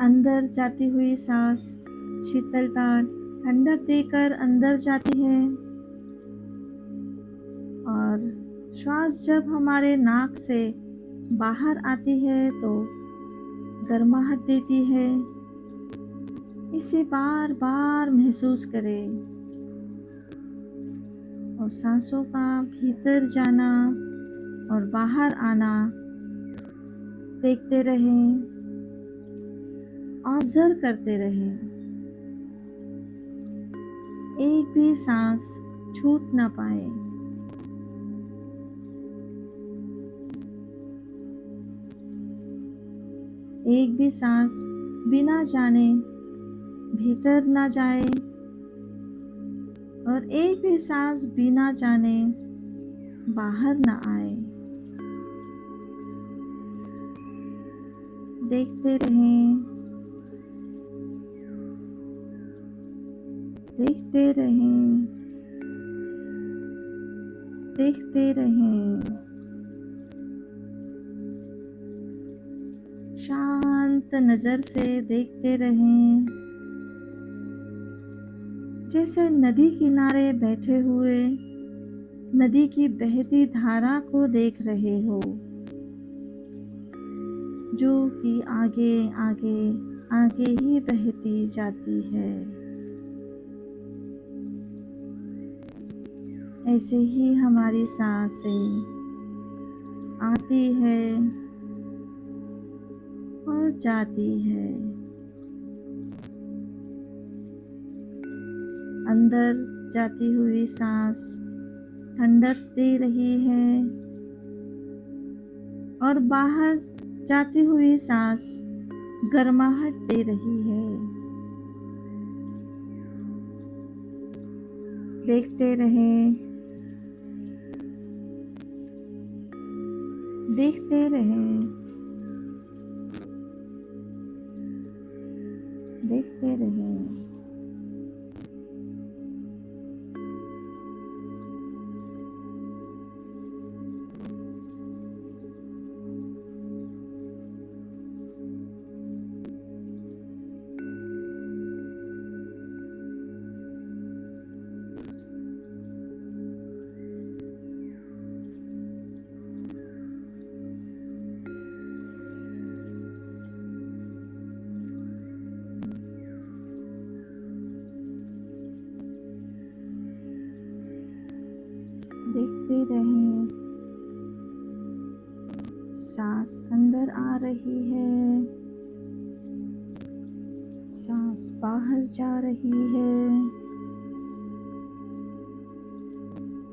S2: अंदर जाती हुई सांस शीतलता, ठंडक देकर अंदर जाती है, और श्वास जब हमारे नाक से बाहर आती है तो गर्माहट देती है। इसे बार बार महसूस करें और सांसों का भीतर जाना और बाहर आना देखते रहें, ऑब्जर्व करते रहें। एक भी सांस छूट ना पाए। एक भी सांस बिना जाने भीतर ना जाए और एक भी सांस बिना जाने बाहर ना आए। देखते रहें, देखते रहें, देखते रहें। शांत नजर से देखते रहें, जैसे नदी किनारे बैठे हुए नदी की बहती धारा को देख रहे हो, जो कि आगे आगे आगे ही बहती जाती है। ऐसे ही हमारी सांसें आती है और जाती है। अंदर जाती हुई सांस ठंडक दे रही है और बाहर जाती हुई सांस गर्माहट दे रही है। देखते रहें, देखते रहें, देखते रहें। देखते रहें। सांस अंदर आ रही है, सांस बाहर जा रही है।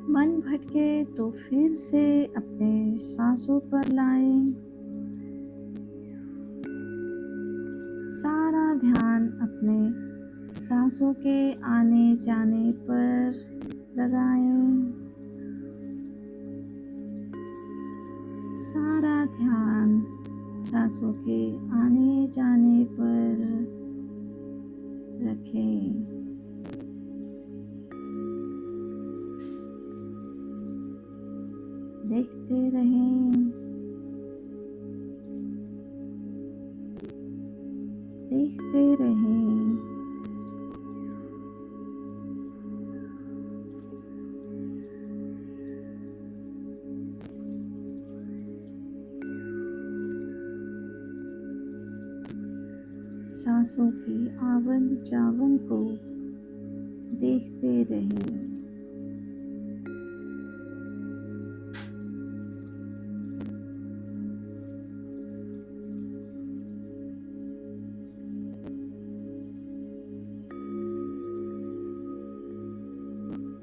S2: मन भटके तो फिर से अपने सांसों पर लाएं। सारा ध्यान अपने सांसों के आने जाने पर लगाएं। सारा ध्यान सांसों के आने जाने पर रखें। देखते रहें, देखते रहें। सांसों की आवन जावन को देखते रहें।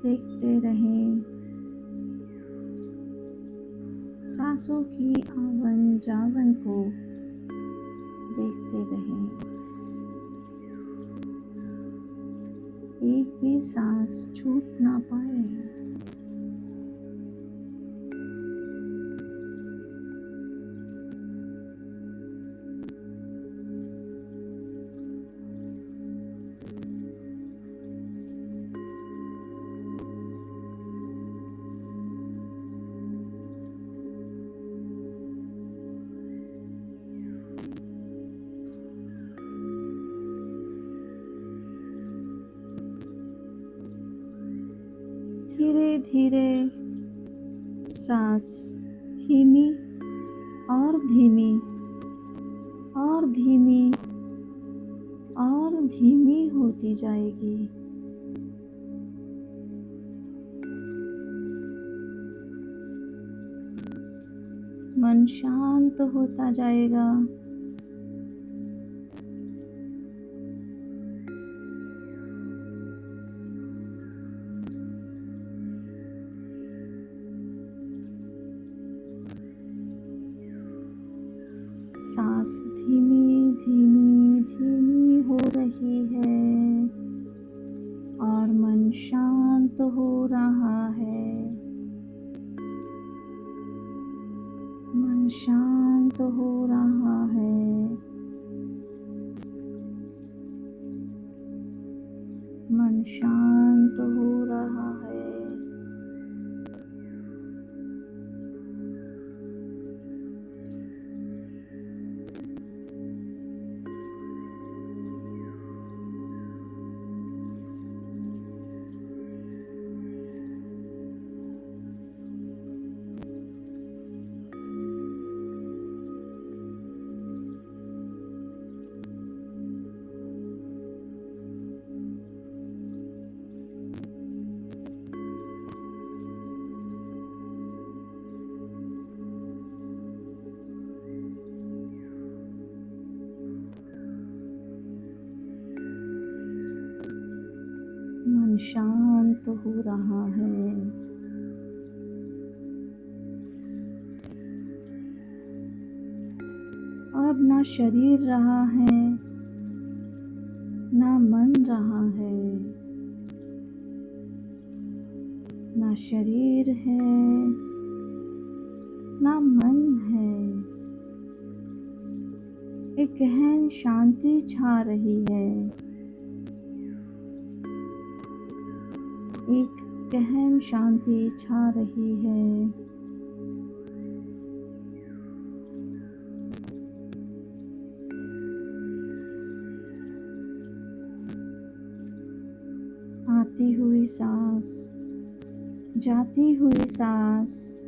S2: देखते रहें। सांसों की आवन जावन को देखते रहें। एक भी सांस छूट ना पाए। धीरे धीरे सांस धीमी और धीमी और धीमी और धीमी होती जाएगी। मन शांत होता जाएगा। सांस धीमी धीमी धीमी हो रही है और मन शांत हो रहा है। मन शांत हो रहा है। मन शांत हो रहा है। मन शांत हो रहा है। अब ना शरीर रहा है, ना मन रहा है। ना शरीर है, ना मन है। एक गहन शांति छा रही है। एक गहन शांति छा रही है। आती हुई सांस, जाती हुई सांस,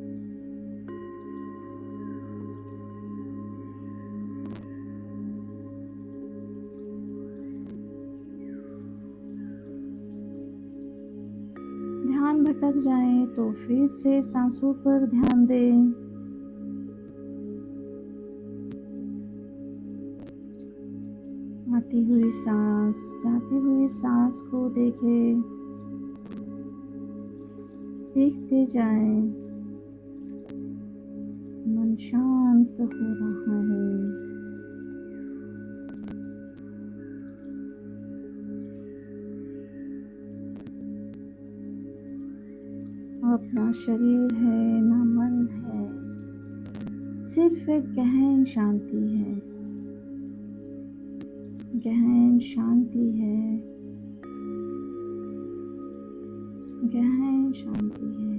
S2: ध्यान भटक जाए तो फिर से सांसों पर ध्यान दें। आती हुई सांस, जाती हुई सांस को देखें, देखते जाएं। मन शांत हो रहा है। अपना शरीर है ना मन है, सिर्फ एक गहन शांति है। गहन शांति है, गहन शांति है।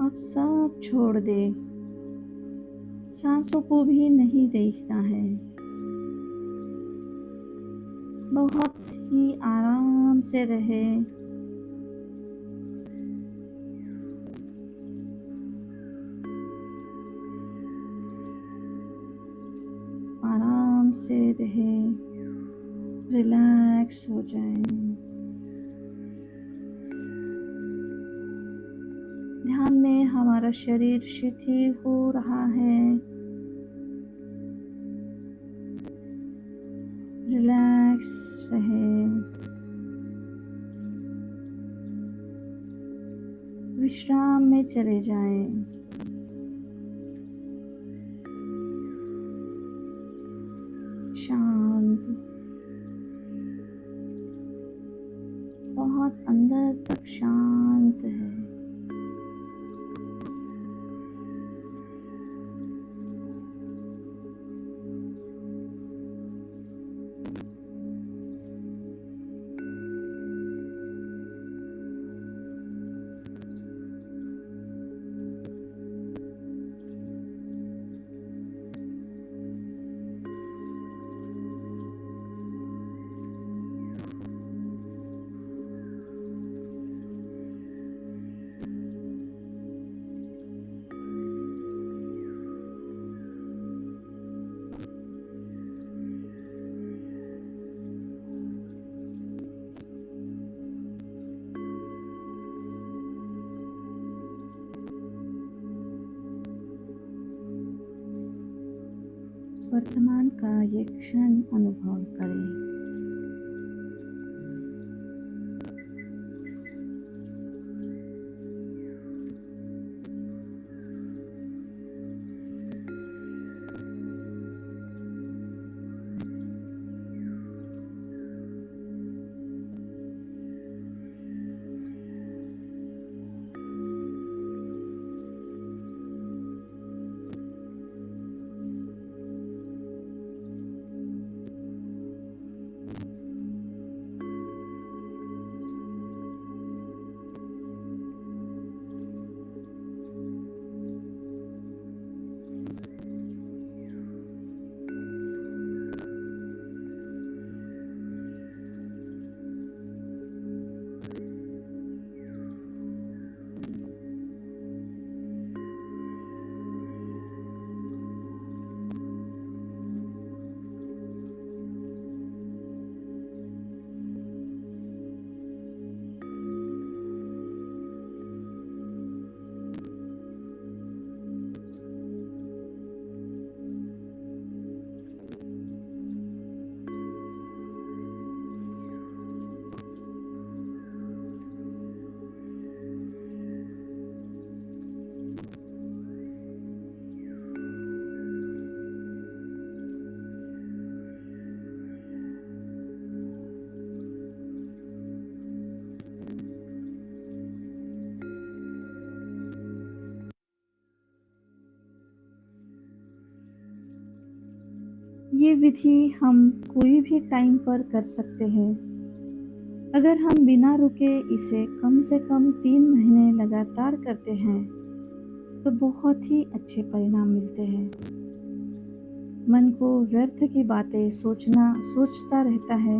S2: अब सब छोड़ दे, सांसों को भी नहीं देखना है। बहुत ही आराम से रहे। आराम से रहे, रिलैक्स हो जाए। ध्यान में हमारा शरीर शिथिल हो रहा है। रिलैक्स रहे। विश्राम में चले जाएं। शांत, बहुत अंदर तक शांत है। वर्तमान का ये क्षण अनुभव करें। ये विधि हम कोई भी टाइम पर कर सकते हैं। अगर हम बिना रुके इसे कम से कम 3 महीने लगातार करते हैं तो बहुत ही अच्छे परिणाम मिलते हैं। मन को व्यर्थ की बातें सोचता रहता है।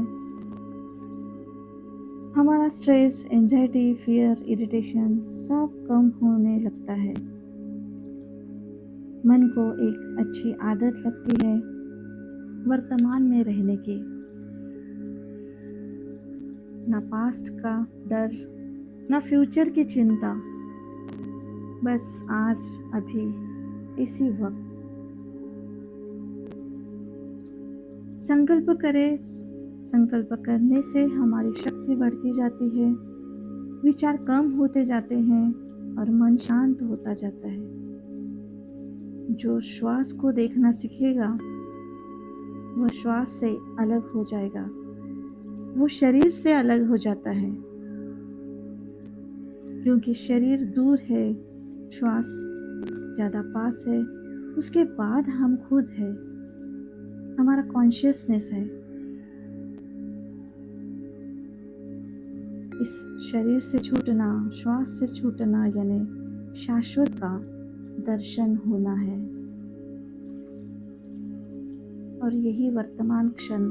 S2: हमारा स्ट्रेस, एंजाइटी, फियर, इरिटेशन सब कम होने लगता है। मन को एक अच्छी आदत लगती है वर्तमान में रहने की। ना पास्ट का डर, ना फ्यूचर की चिंता, बस आज अभी इसी वक्त संकल्प करने से हमारी शक्ति बढ़ती जाती है, विचार कम होते जाते हैं और मन शांत होता जाता है। जो श्वास को देखना सीखेगा वह श्वास से अलग हो जाएगा, वो शरीर से अलग हो जाता है। क्योंकि शरीर दूर है, श्वास ज़्यादा पास है, उसके बाद हम खुद है, हमारा कॉन्शियसनेस है। इस शरीर से छूटना, श्वास से छूटना यानी शाश्वत का दर्शन होना है। और यही वर्तमान क्षण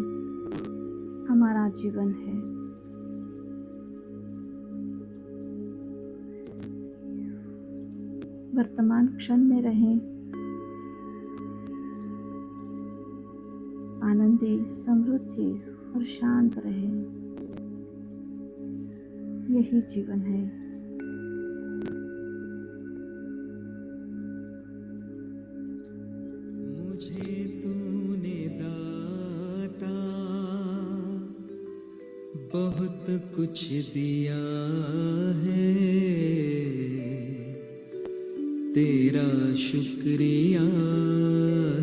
S2: हमारा जीवन है। वर्तमान क्षण में रहें, आनंदी, समृद्धि और शांत रहें। यही जीवन है।
S3: मुझे तूने दाता बहुत कुछ दिया है, तेरा शुक्रिया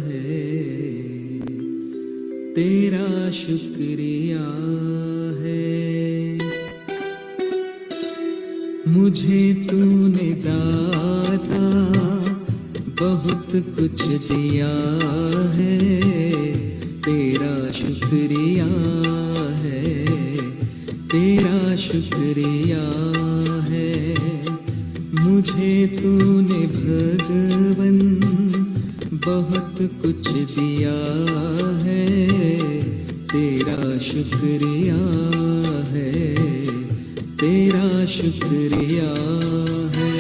S3: है, तेरा शुक्रिया है। मुझे तूने दाता बहुत कुछ दिया है, तेरा शुक्रिया है, तेरा शुक्रिया है। मुझे तूने भगवन बहुत कुछ दिया है, तेरा शुक्रिया है, तेरा शुक्रिया है।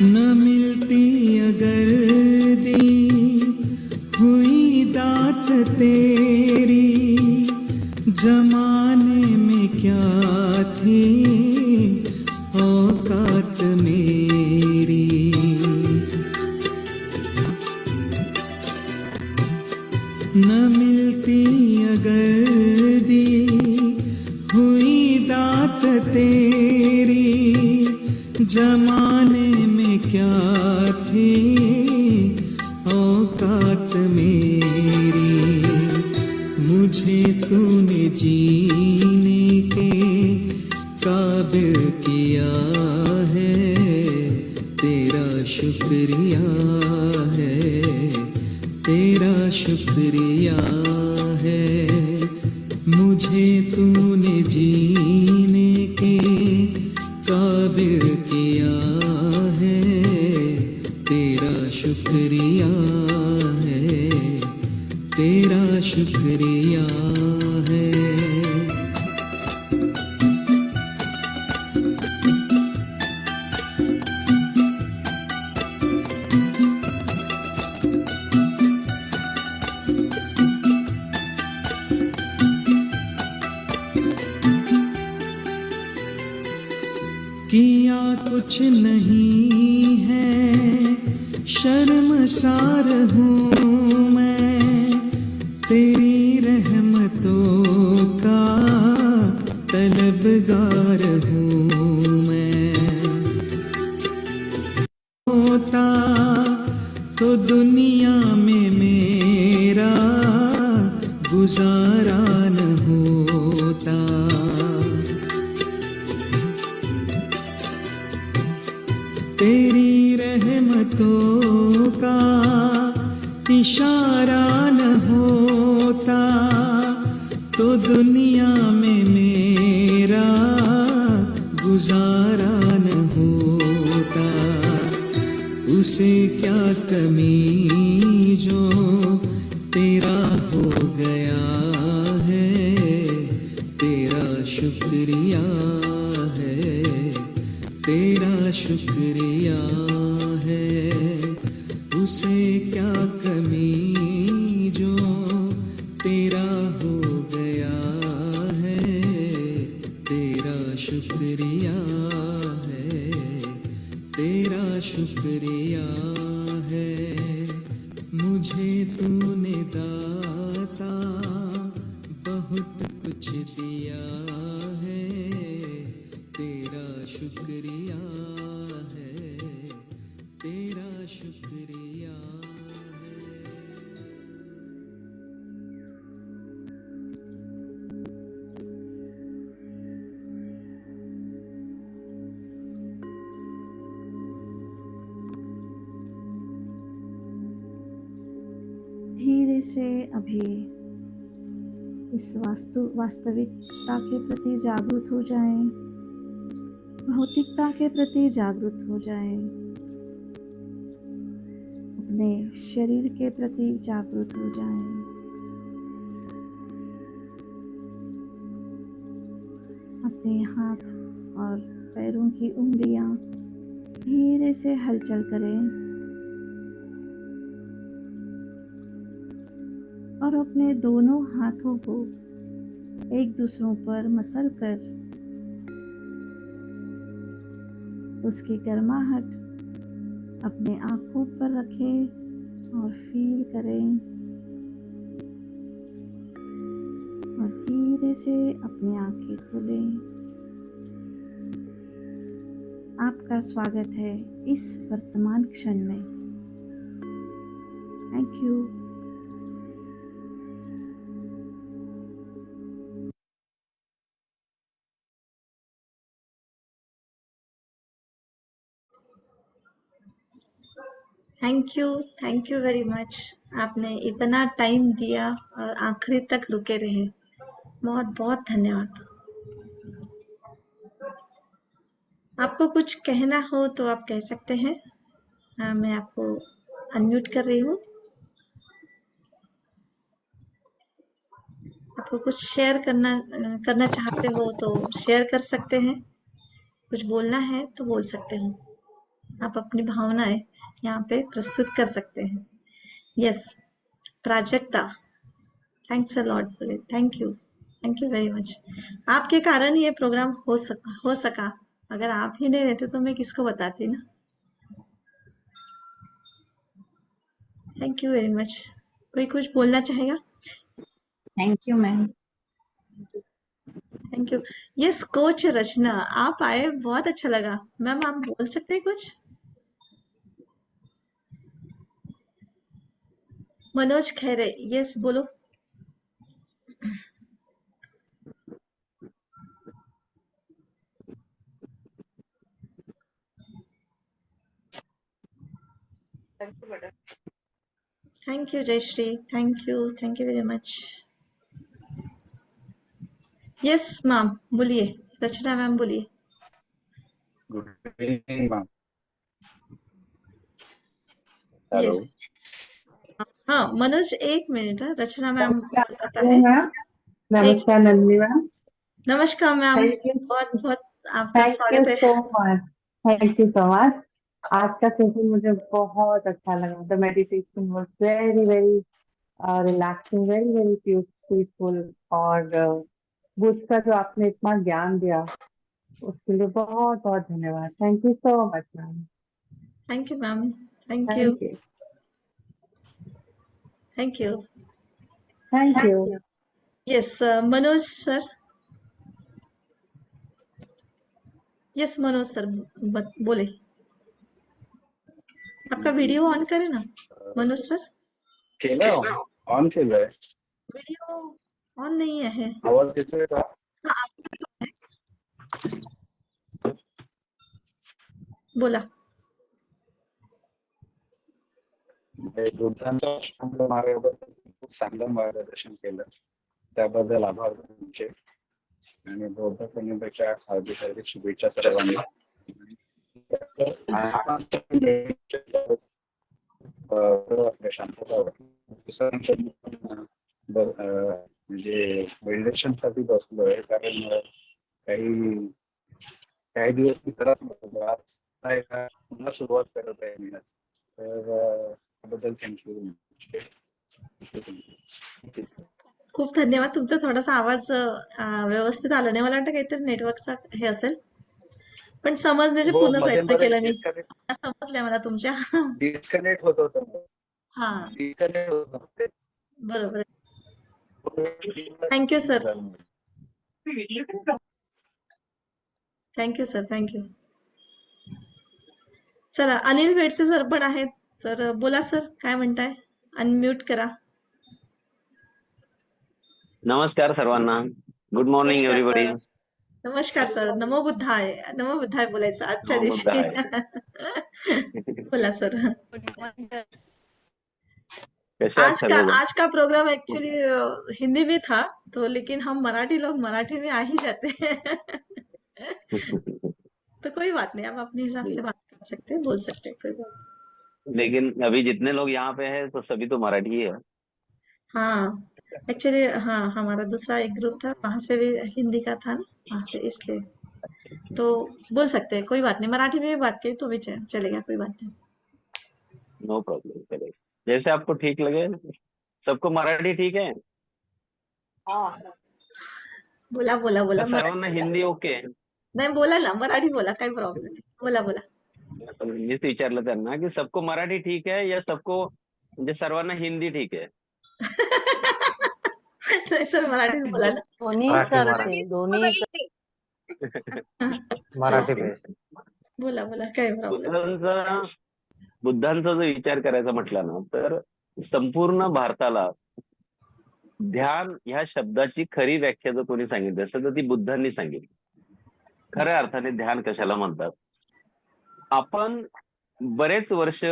S3: न मिलती अगर दी हुई दात तेरी, जमाने में क्या थी औकात मेरी। न मिलती अगर दी हुई दात तेरी, जमाने में क्या थी औकात मेरी। मुझे तूने जीने के काबिल किया है, तेरा शुक्रिया है, तेरा शुक्रिया है। मुझे तूने जीने के काबिल किया है, तेरा शुक्रिया है, तेरा शुक्रिया है। किया कुछ नहीं है, शर्मसार हूँ मैं, तेरी रहमतों का तलबगार हूँ मैं। होता तो दुनिया में मेरा गुजारा न होता, दुनिया में मेरा गुजारा न होता, उसे क्या कमी जो तेरा हो गया है, तेरा शुक्रिया है, तेरा शुक्रिया है। उसे क्या कमी जो तेरा हो गया है, तेरा शुक्रिया है, तेरा शुक्रिया है। मुझे तूने दाता बहुत कुछ दिया है, तेरा शुक्रिया है, तेरा शुक्रिया है।
S2: धीरे से अभी इस वास्तविकता के प्रति जागरूक हो जाएं, भौतिकता के प्रति जागरूक हो जाएं, अपने शरीर के प्रति जागरूक हो जाएं। अपने हाथ और पैरों की उंगलियां धीरे से हलचल करें और अपने दोनों हाथों को एक दूसरों पर मसल कर उसकी गर्माहट अपने आँखों पर रखें और फील करें और धीरे से अपनी आँखें खोलें। आपका स्वागत है इस वर्तमान क्षण में। Thank you.
S1: Thank you very much. आपने इतना टाइम दिया और आखिरी तक रुके रहे, बहुत बहुत धन्यवाद। आपको कुछ कहना हो तो आप कह सकते हैं। मैं आपको अनम्यूट कर रही हूँ। आपको कुछ शेयर करना चाहते हो तो शेयर कर सकते हैं। कुछ बोलना है तो बोल सकते हो। आप अपनी भावनाएं यहाँ पे प्रस्तुत कर सकते हैं। Yes, Prajakta, thanks a lot for it. Thank you very much. आपके कारण ये प्रोग्राम हो सका। अगर आप ही नहीं रहते तो मैं किसको बताती ना। Thank you very much. कोई कुछ बोलना चाहेगा?
S4: Thank you ma'am.
S1: Thank you. Yes, coach Rachna, आप आए, बहुत अच्छा लगा। मैम, आप बोल सकते हैं कुछ? मनोज खैरे, यस बोलो। Thank you Jayashree, thank you very much. Yes ma'am, बोलिए। रचना मैम बोलिए।
S5: Good evening ma'am. Hello.
S1: Yes, हाँ मनोज, एक मिनट। रचना मैम बताता
S4: नमस्कार
S1: है।
S4: मैम।
S1: एक
S4: नमस्कार नंदिनी मैम।
S1: नमस्कार मैम,
S4: थैंक यू।
S1: बहुत बहुत आपका
S4: थैंक यू
S1: स्वागत है।
S4: So much. Thank you so much. आज का सेशन मुझे बहुत अच्छा लगा। The meditation was very very relaxing, very very peaceful. और बुद्ध का जो आपने इतना ज्ञान दिया उसके लिए बहुत बहुत धन्यवाद। Thank you so much ma'am.
S1: Thank you ma'am, thank you,
S4: thank you.
S1: Thank you.
S4: Thank you.
S1: Yes Manoj sir. Yes Manoj sir, बोले। आपका वीडियो ऑन करें ना मनोज सर।
S5: केला ऑन केलाय,
S1: वीडियो ऑन नहीं है।
S5: आवाज येतोय का?
S1: हाँ, आपका तो है। बोला।
S5: बुद्धांच्या अष्टांग मार्गाबद्दल खूप चांगलं मार्गदर्शन केलं. त्याबद्दल आभार तुमचे. आणि बौद्ध पौर्णिमेच्या हार्दिक हार्दिक शुभेच्छा सर्वांना. आपल्या शांतता म्हणजे मेडिटेशन साठी बसलोय, कारण काही काही दिवस मी करत नव्हतो. आज पुन्हा सुरुवात करत आहे मी आज. तर त्याबद्दल थँक्यू.
S1: खूप धन्यवाद. तुमचा थोडासा आवाज व्यवस्थित आला नाही. मला वाटतं काहीतरी नेटवर्कचा हे असेल. पण समजण्याचे
S5: हो,
S1: पूर्ण
S5: मध्ये
S1: प्रयत्न
S5: मध्ये
S1: केला मी.
S5: डिस्कनेक्ट
S1: समजल्या मला तुमच्या.
S5: डिस्कनेक्ट होत होतं.
S1: हा,
S5: डिस्कनेक्ट होत होते.
S1: बरोबर. Thank you sir. Thank you sir. Thank you. चला, अनिल बेडसे सर पण आहेत. तर बोला सर, काय म्हणताय? अनम्यूट करा.
S6: नमस्कार सर्वांना. गुड मॉर्निंग
S1: नमस्कार
S6: एव्हरीबडी.
S1: सर. नमस्कार सर. नमो बुद्धाय. नमो बुद्धाय बोलायचं आजच्या
S6: नमो
S1: दिवशी.
S6: बुद्धाय.
S1: बोला सर.
S6: कैसे आहात सर्वजण?
S1: आज का प्रोग्राम एक्चुअली हिंदी में था, तो लेकिन हम मराठी लोग मराठी में आ ही जाते हैं। तो कोई बात नहीं, आप अपने हिसाब से बात कर सकते हैं, बोल सकते हैं, कोई बात नहीं।
S6: लेकिन अभी जितने लोग यहाँ पे हैं तो सभी तो मराठी ही है.
S1: हाँ, एक्चुअली हाँ, हमारा दूसरा एक ग्रुप था, वहां से भी हिंदी का था ना, वहां से, इसलिए तो बोल सकते हैं, कोई बात नहीं। मराठी में भी बात की तो भी चलेगा, कोई बात नहीं।
S6: नो प्रॉब्लम, चलेगा जैसे आपको ठीक लगे. सबको मराठी ठीक है?
S1: बोला बोला बोला
S6: सर्वांना
S1: मराठी.
S6: हिंदी ओके?
S1: नाही, बोला ना, मराठी बोला, काही प्रॉब्लेम नाही, बोला बोला.
S6: मीच विचारलं त्यांना की सबको मराठी ठीक है या सबको म्हणजे सर्वांना हिंदी ठीक है?
S1: नाही सर, मराठीच बोला ना.
S4: दोन्ही करते, दोन्ही
S7: मराठी बेस्ट.
S1: बोला बोला, काही प्रॉब्लेम.
S6: बुद्धांचा जर विचार करायचा म्हटला ना तर संपूर्ण भारताला ध्यान ह्या शब्दाची खरी व्याख्या जर कोणी सांगितली असेल तर ती बुद्धांनी सांगितली. खऱ्या अर्थाने ध्यान कशाला म्हणतात? आपण बरेच वर्ष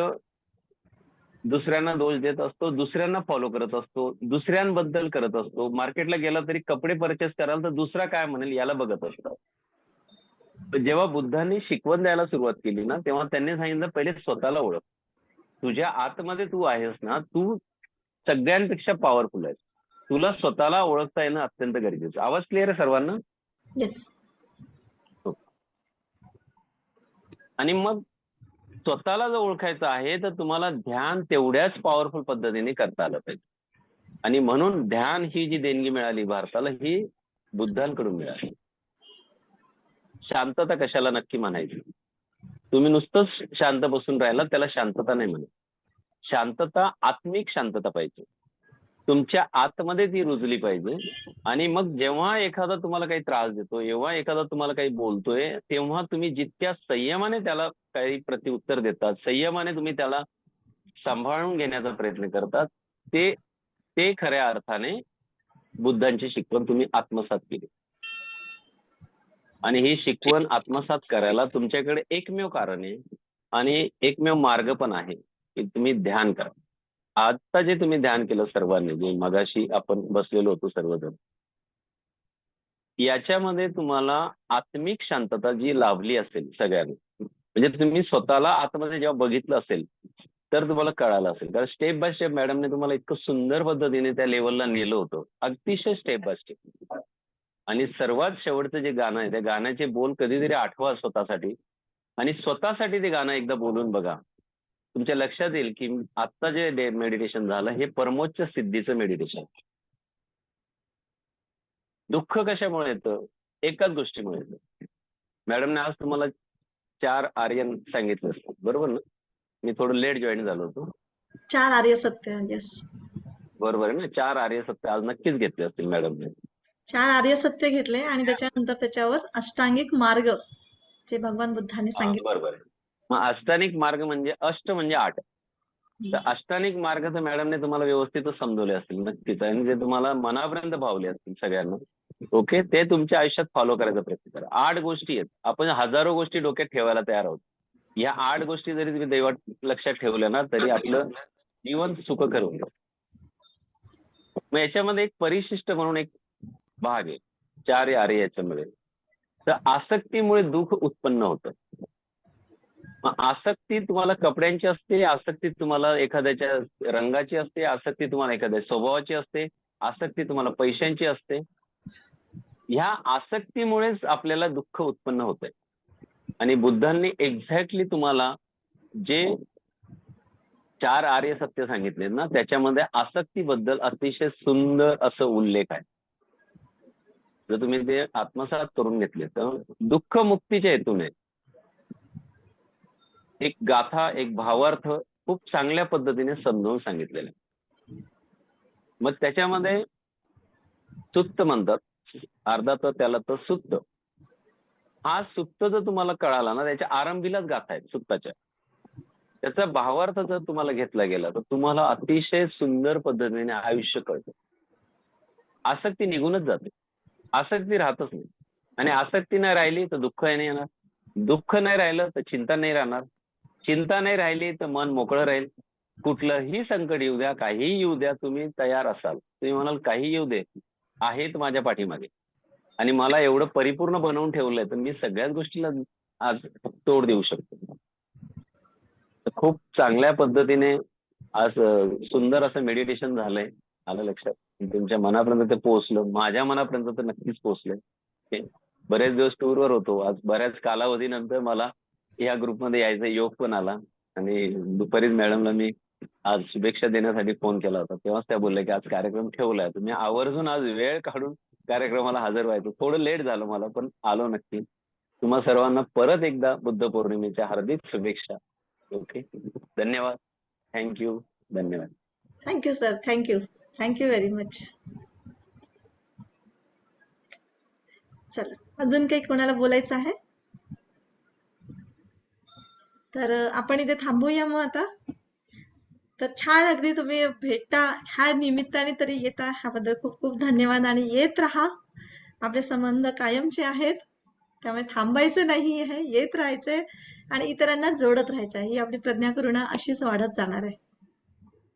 S6: दुसऱ्यांना दोष देत असतो, दुसऱ्यांना फॉलो करत असतो, दुसऱ्यांबद्दल करत असतो. मार्केटला गेला तरी कपडे परचेस कराल तर दुसरा काय म्हणेल याला बघत असतो. जेव्हा बुद्धांनी शिकवण द्यायला सुरुवात केली ना तेव्हा त्यांनी सांगितलं पहिले स्वतःला ओळख. तुझ्या आतमध्ये तू आहेस ना, तू सगळ्यांपेक्षा पॉवरफुल आहेस. तुला स्वतःला ओळखता येणं अत्यंत गरजेचं. आवाज क्लिअर आहे सर्वांना?
S1: येस.
S6: आणि मग स्वतःला जर ओळखायचं आहे तर तुम्हाला ध्यान तेवढ्याच पॉवरफुल पद्धतीने करता आलं पाहिजे. आणि म्हणून ध्यान ही जी देणगी मिळाली भारताला ही बुद्धांकडून मिळाली. शांतता कशाला नक्की म्हणायची? तुम्ही नुसतंच शांत बसून राहिला त्याला शांतता नाही म्हणत. शांतता आत्मिक शांतता पाहिजे, तुमच्या आतमध्ये ती रुजली पाहिजे. आणि मग जेव्हा एखादा तुम्हाला काही त्रास देतो, जेव्हा एखादा तुम्हाला काही बोलतोय, तेव्हा तुम्ही जितक्या संयमाने त्याला काही प्रत्युत्तर देतात, संयमाने तुम्ही त्याला सांभाळून घेण्याचा प्रयत्न करतात, ते ते खऱ्या अर्थाने बुद्धांची शिकवण तुम्ही आत्मसात केली. आणि ही शिकवण आत्मसात करायला तुमच्याकडे एकमेव कारण आहे आणि एकमेव मार्ग पण आहे की तुम्ही ध्यान करा. आता जे तुम्ही ध्यान केलं सर्वांनी, जे मगाशी आपण बसलेलो होतो सर्वजण, याच्यामध्ये तुम्हाला आत्मिक शांतता जी लाभली असेल सगळ्यांनी, म्हणजे तुम्ही स्वतःला आतमध्ये जेव्हा बघितलं असेल तर तुम्हाला कळालं असेल. कारण स्टेप बाय स्टेप मॅडमने तुम्हाला इतकं सुंदर पद्धतीने त्या लेवलला नेलं होतं, अतिशय स्टेप बाय स्टेप. आणि सर्वात शेवटचं जे गाणं आहे त्या गाण्याचे बोल कधीतरी आठवा स्वतःसाठी आणि स्वतःसाठी ते गाणं एकदा बोलून बघा. तुमच्या लक्षात येईल की आत्ता जे मेडिटेशन झालं हे परमोच्च सिद्धीचं मेडिटेशन. दुःख कशामुळे येतं? एकाच गोष्टीमुळे येतं. मॅडमने आज तुम्हाला 4 आर्यन सांगितलं असतं, बरोबर ना? मी थोडं लेट जॉईन झालो होतो.
S1: 4 आर्य सत्य, येस.
S6: बरोबर आहे ना? 4 आर्य सत्य आज नक्कीच घेतले असतील मॅडमने.
S1: 4 आर्य सत्य घेतले आणि त्याच्यानंतर त्याच्यावर अष्टांगिक मार्ग जे भगवान बुद्धांनी सांगितले.
S6: बरोबर आहे. मग अष्टांगिक मार्ग म्हणजे अष्ट म्हणजे 8. तर अष्टांगिक मार्ग तर मॅडमने तुम्हाला व्यवस्थितच समजवले असतील नक्कीच, आणि जे तुम्हाला मनापर्यंत भावले असतील सगळ्यांना. ओके, ते तुमच्या आयुष्यात फॉलो करायचा प्रयत्न करा. 8 गोष्टी आहेत. आपण हजारो गोष्टी डोक्यात ठेवायला तयार आहोत. या 8 गोष्टी जरी तुम्ही लक्षात ठेवल्या ना तरी आपलं जीवन सुखकर होईल. मग याच्यामध्ये एक परिशिष्ट म्हणून एक भाग आहे, 4 आरे याच्यामध्ये. तर आसक्तीमुळे दुःख उत्पन्न होतं. मग आसक्ती तुम्हाला कपड्यांची असते, आसक्ती तुम्हाला एखाद्याच्या रंगाची असते, आसक्ती तुम्हाला एखाद्या स्वभावाची असते, आसक्ती तुम्हाला पैशांची असते. ह्या आसक्तीमुळेच आपल्याला दुःख उत्पन्न होतंय. आणि बुद्धांनी एक्झॅक्टली तुम्हाला जे 4 आर्य सत्य सांगितले ना, त्याच्यामध्ये आसक्तीबद्दल अतिशय सुंदर असं उल्लेख आहे. जर तुम्ही ते आत्मसात करून घेतले तर दुःख मुक्तीच्या हेतूने एक गाथा, एक भावार्थ खूप चांगल्या पद्धतीने समजावून सांगितलेला आहे. मग त्याच्यामध्ये सुत्त म्हणतात, अर्धा तर त्याला तर सुत्त. हा सुत्त जर तुम्हाला कळाला ना, त्याच्या आरंभीलाच गाथा आहेत सुत्ताच्या. त्याचा भावार्थ जर तुम्हाला घेतला गेला तर तुम्हाला अतिशय सुंदर पद्धतीने आयुष्य कळतं. आसक्ती निघूनच जाते, आसक्ती राहतच नाही. आणि आसक्ती नाही राहिली तर दुःख नाही येणार, दुःख नाही राहिलं तर चिंता नाही राहणार, चिंता नाही राहिली तर मन मोकळं राहील. कुठलंही संकट येऊ द्या, काहीही येऊ द्या, तुम्ही तयार असाल. तुम्ही म्हणाल काही येऊ दे, आहेत माझ्या पाठीमागे आणि मला एवढं परिपूर्ण बनवून ठेवलंय तर मी सगळ्याच गोष्टीला आज तोड देऊ शकतो. तर खूप चांगल्या पद्धतीने आज सुंदर असं मेडिटेशन झालंय, आलं लक्षात. तुमच्या मनापर्यंत ते पोहोचलं, माझ्या मनापर्यंत तर नक्कीच पोहोचलंय. बरेच दिवस टूरवर होतो, आज बऱ्याच कालावधीनंतर मला या ग्रुपमध्ये यायचा योग पण आला. आणि दुपारीच मॅडमला मी आज शुभेच्छा देण्यासाठी फोन केला होता. तेव्हाच त्या बोलल्या की आज कार्यक्रम ठेवलाय, तुम्ही आवर्जून आज वेळ काढून कार्यक्रमाला हजर व्हायचं. थोडं लेट झालं मला, पण आलो नक्की. तुम्हा सर्वांना परत एकदा बुद्ध पौर्णिमेच्या हार्दिक शुभेच्छा. ओके, धन्यवाद, थँक्यू, धन्यवाद.
S1: Thank you sir, thank you, thank you very much. चला, अजून काही कोणाला बोलायचं आहे तर आपण इथे थांबूया मग आता. तर छान, अगदी तुम्ही भेटता ह्या निमित्ताने तरी येता, ह्याबद्दल खूप खूप धन्यवाद. आणि येत राहा, आपले संबंध कायमचे आहेत, त्यामुळे थांबायचं नाही आहे, येत राहायचंय आणि इतरांना जोडत राहायचं आहे. ही आपली प्रज्ञा करुणा अशीच वाढत जाणार आहे.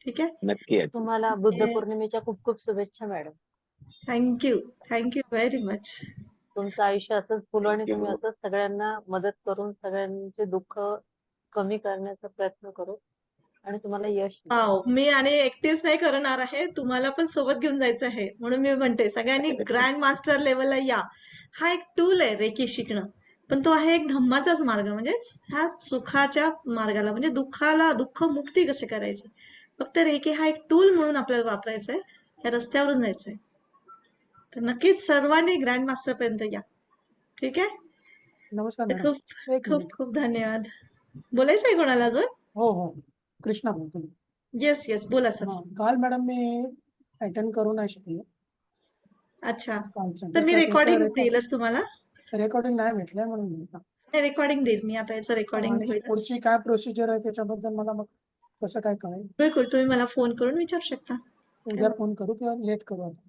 S1: ठीक आहे,
S6: नक्की आहे.
S7: तुम्हाला बुद्ध पौर्णिमेच्या खूप खूप शुभेच्छा madam.
S1: Thank you, thank you very much.
S7: तुमचं आयुष्य असंच फुलो आणि
S6: Thank you.
S7: तुम्ही असंच सगळ्यांना मदत करून सगळ्यांचे दुःख कमी करण्याचा प्रयत्न करू आणि तुम्हाला यश मिळेल.
S1: वाव, मी आणि एकटीच नाही करणार आहे, तुम्हाला पण सोबत घेऊन जायचं आहे. म्हणून मी म्हणते सगळ्यांनी ग्रँड मास्टर लेवलला या. हा एक टूल आहे रेकी शिकणं, पण तो आहे एक धम्माचाच मार्ग, म्हणजे ह्या सुखाच्या मार्गाला, म्हणजे दुःख मुक्ती कशी करायची. फक्त रेकी हा एक टूल म्हणून आपल्याला वापरायचा आहे, या रस्त्यावरून जायचंय. तर नक्कीच सर्वांनी ग्रँड मास्टर पर्यंत या. ठीक आहे,
S8: नमस्कार
S1: तर
S8: मॅडम.
S1: खूप
S8: एक
S1: खूप
S8: मिनिट.
S1: खूप धन्यवाद. बोलायचं आहे कोणाला अजून?
S8: हो हो, कृष्णा बोलतो.
S1: येस येस, बोला सर.
S8: हा, काल मॅडम मी अटेंड करू नाही शकले
S1: अच्छा,
S8: कालचं.
S1: तर मी रेकॉर्डिंग देईलच तुम्हाला.
S8: रेकॉर्डिंग नाही भेटलंय म्हणून बोलतो.
S1: रेकॉर्डिंग देईल मी आता, याचं रेकॉर्डिंग
S8: आणि
S1: होईलच.
S8: पुढची काय प्रोसिजर आहे त्याच्याबद्दल मला मग कसं काय कळेल?
S1: बिलकुल, तुम्ही मला फोन करून विचारू शकता.
S8: उद्या फोन करू किंवा लेट करू आता?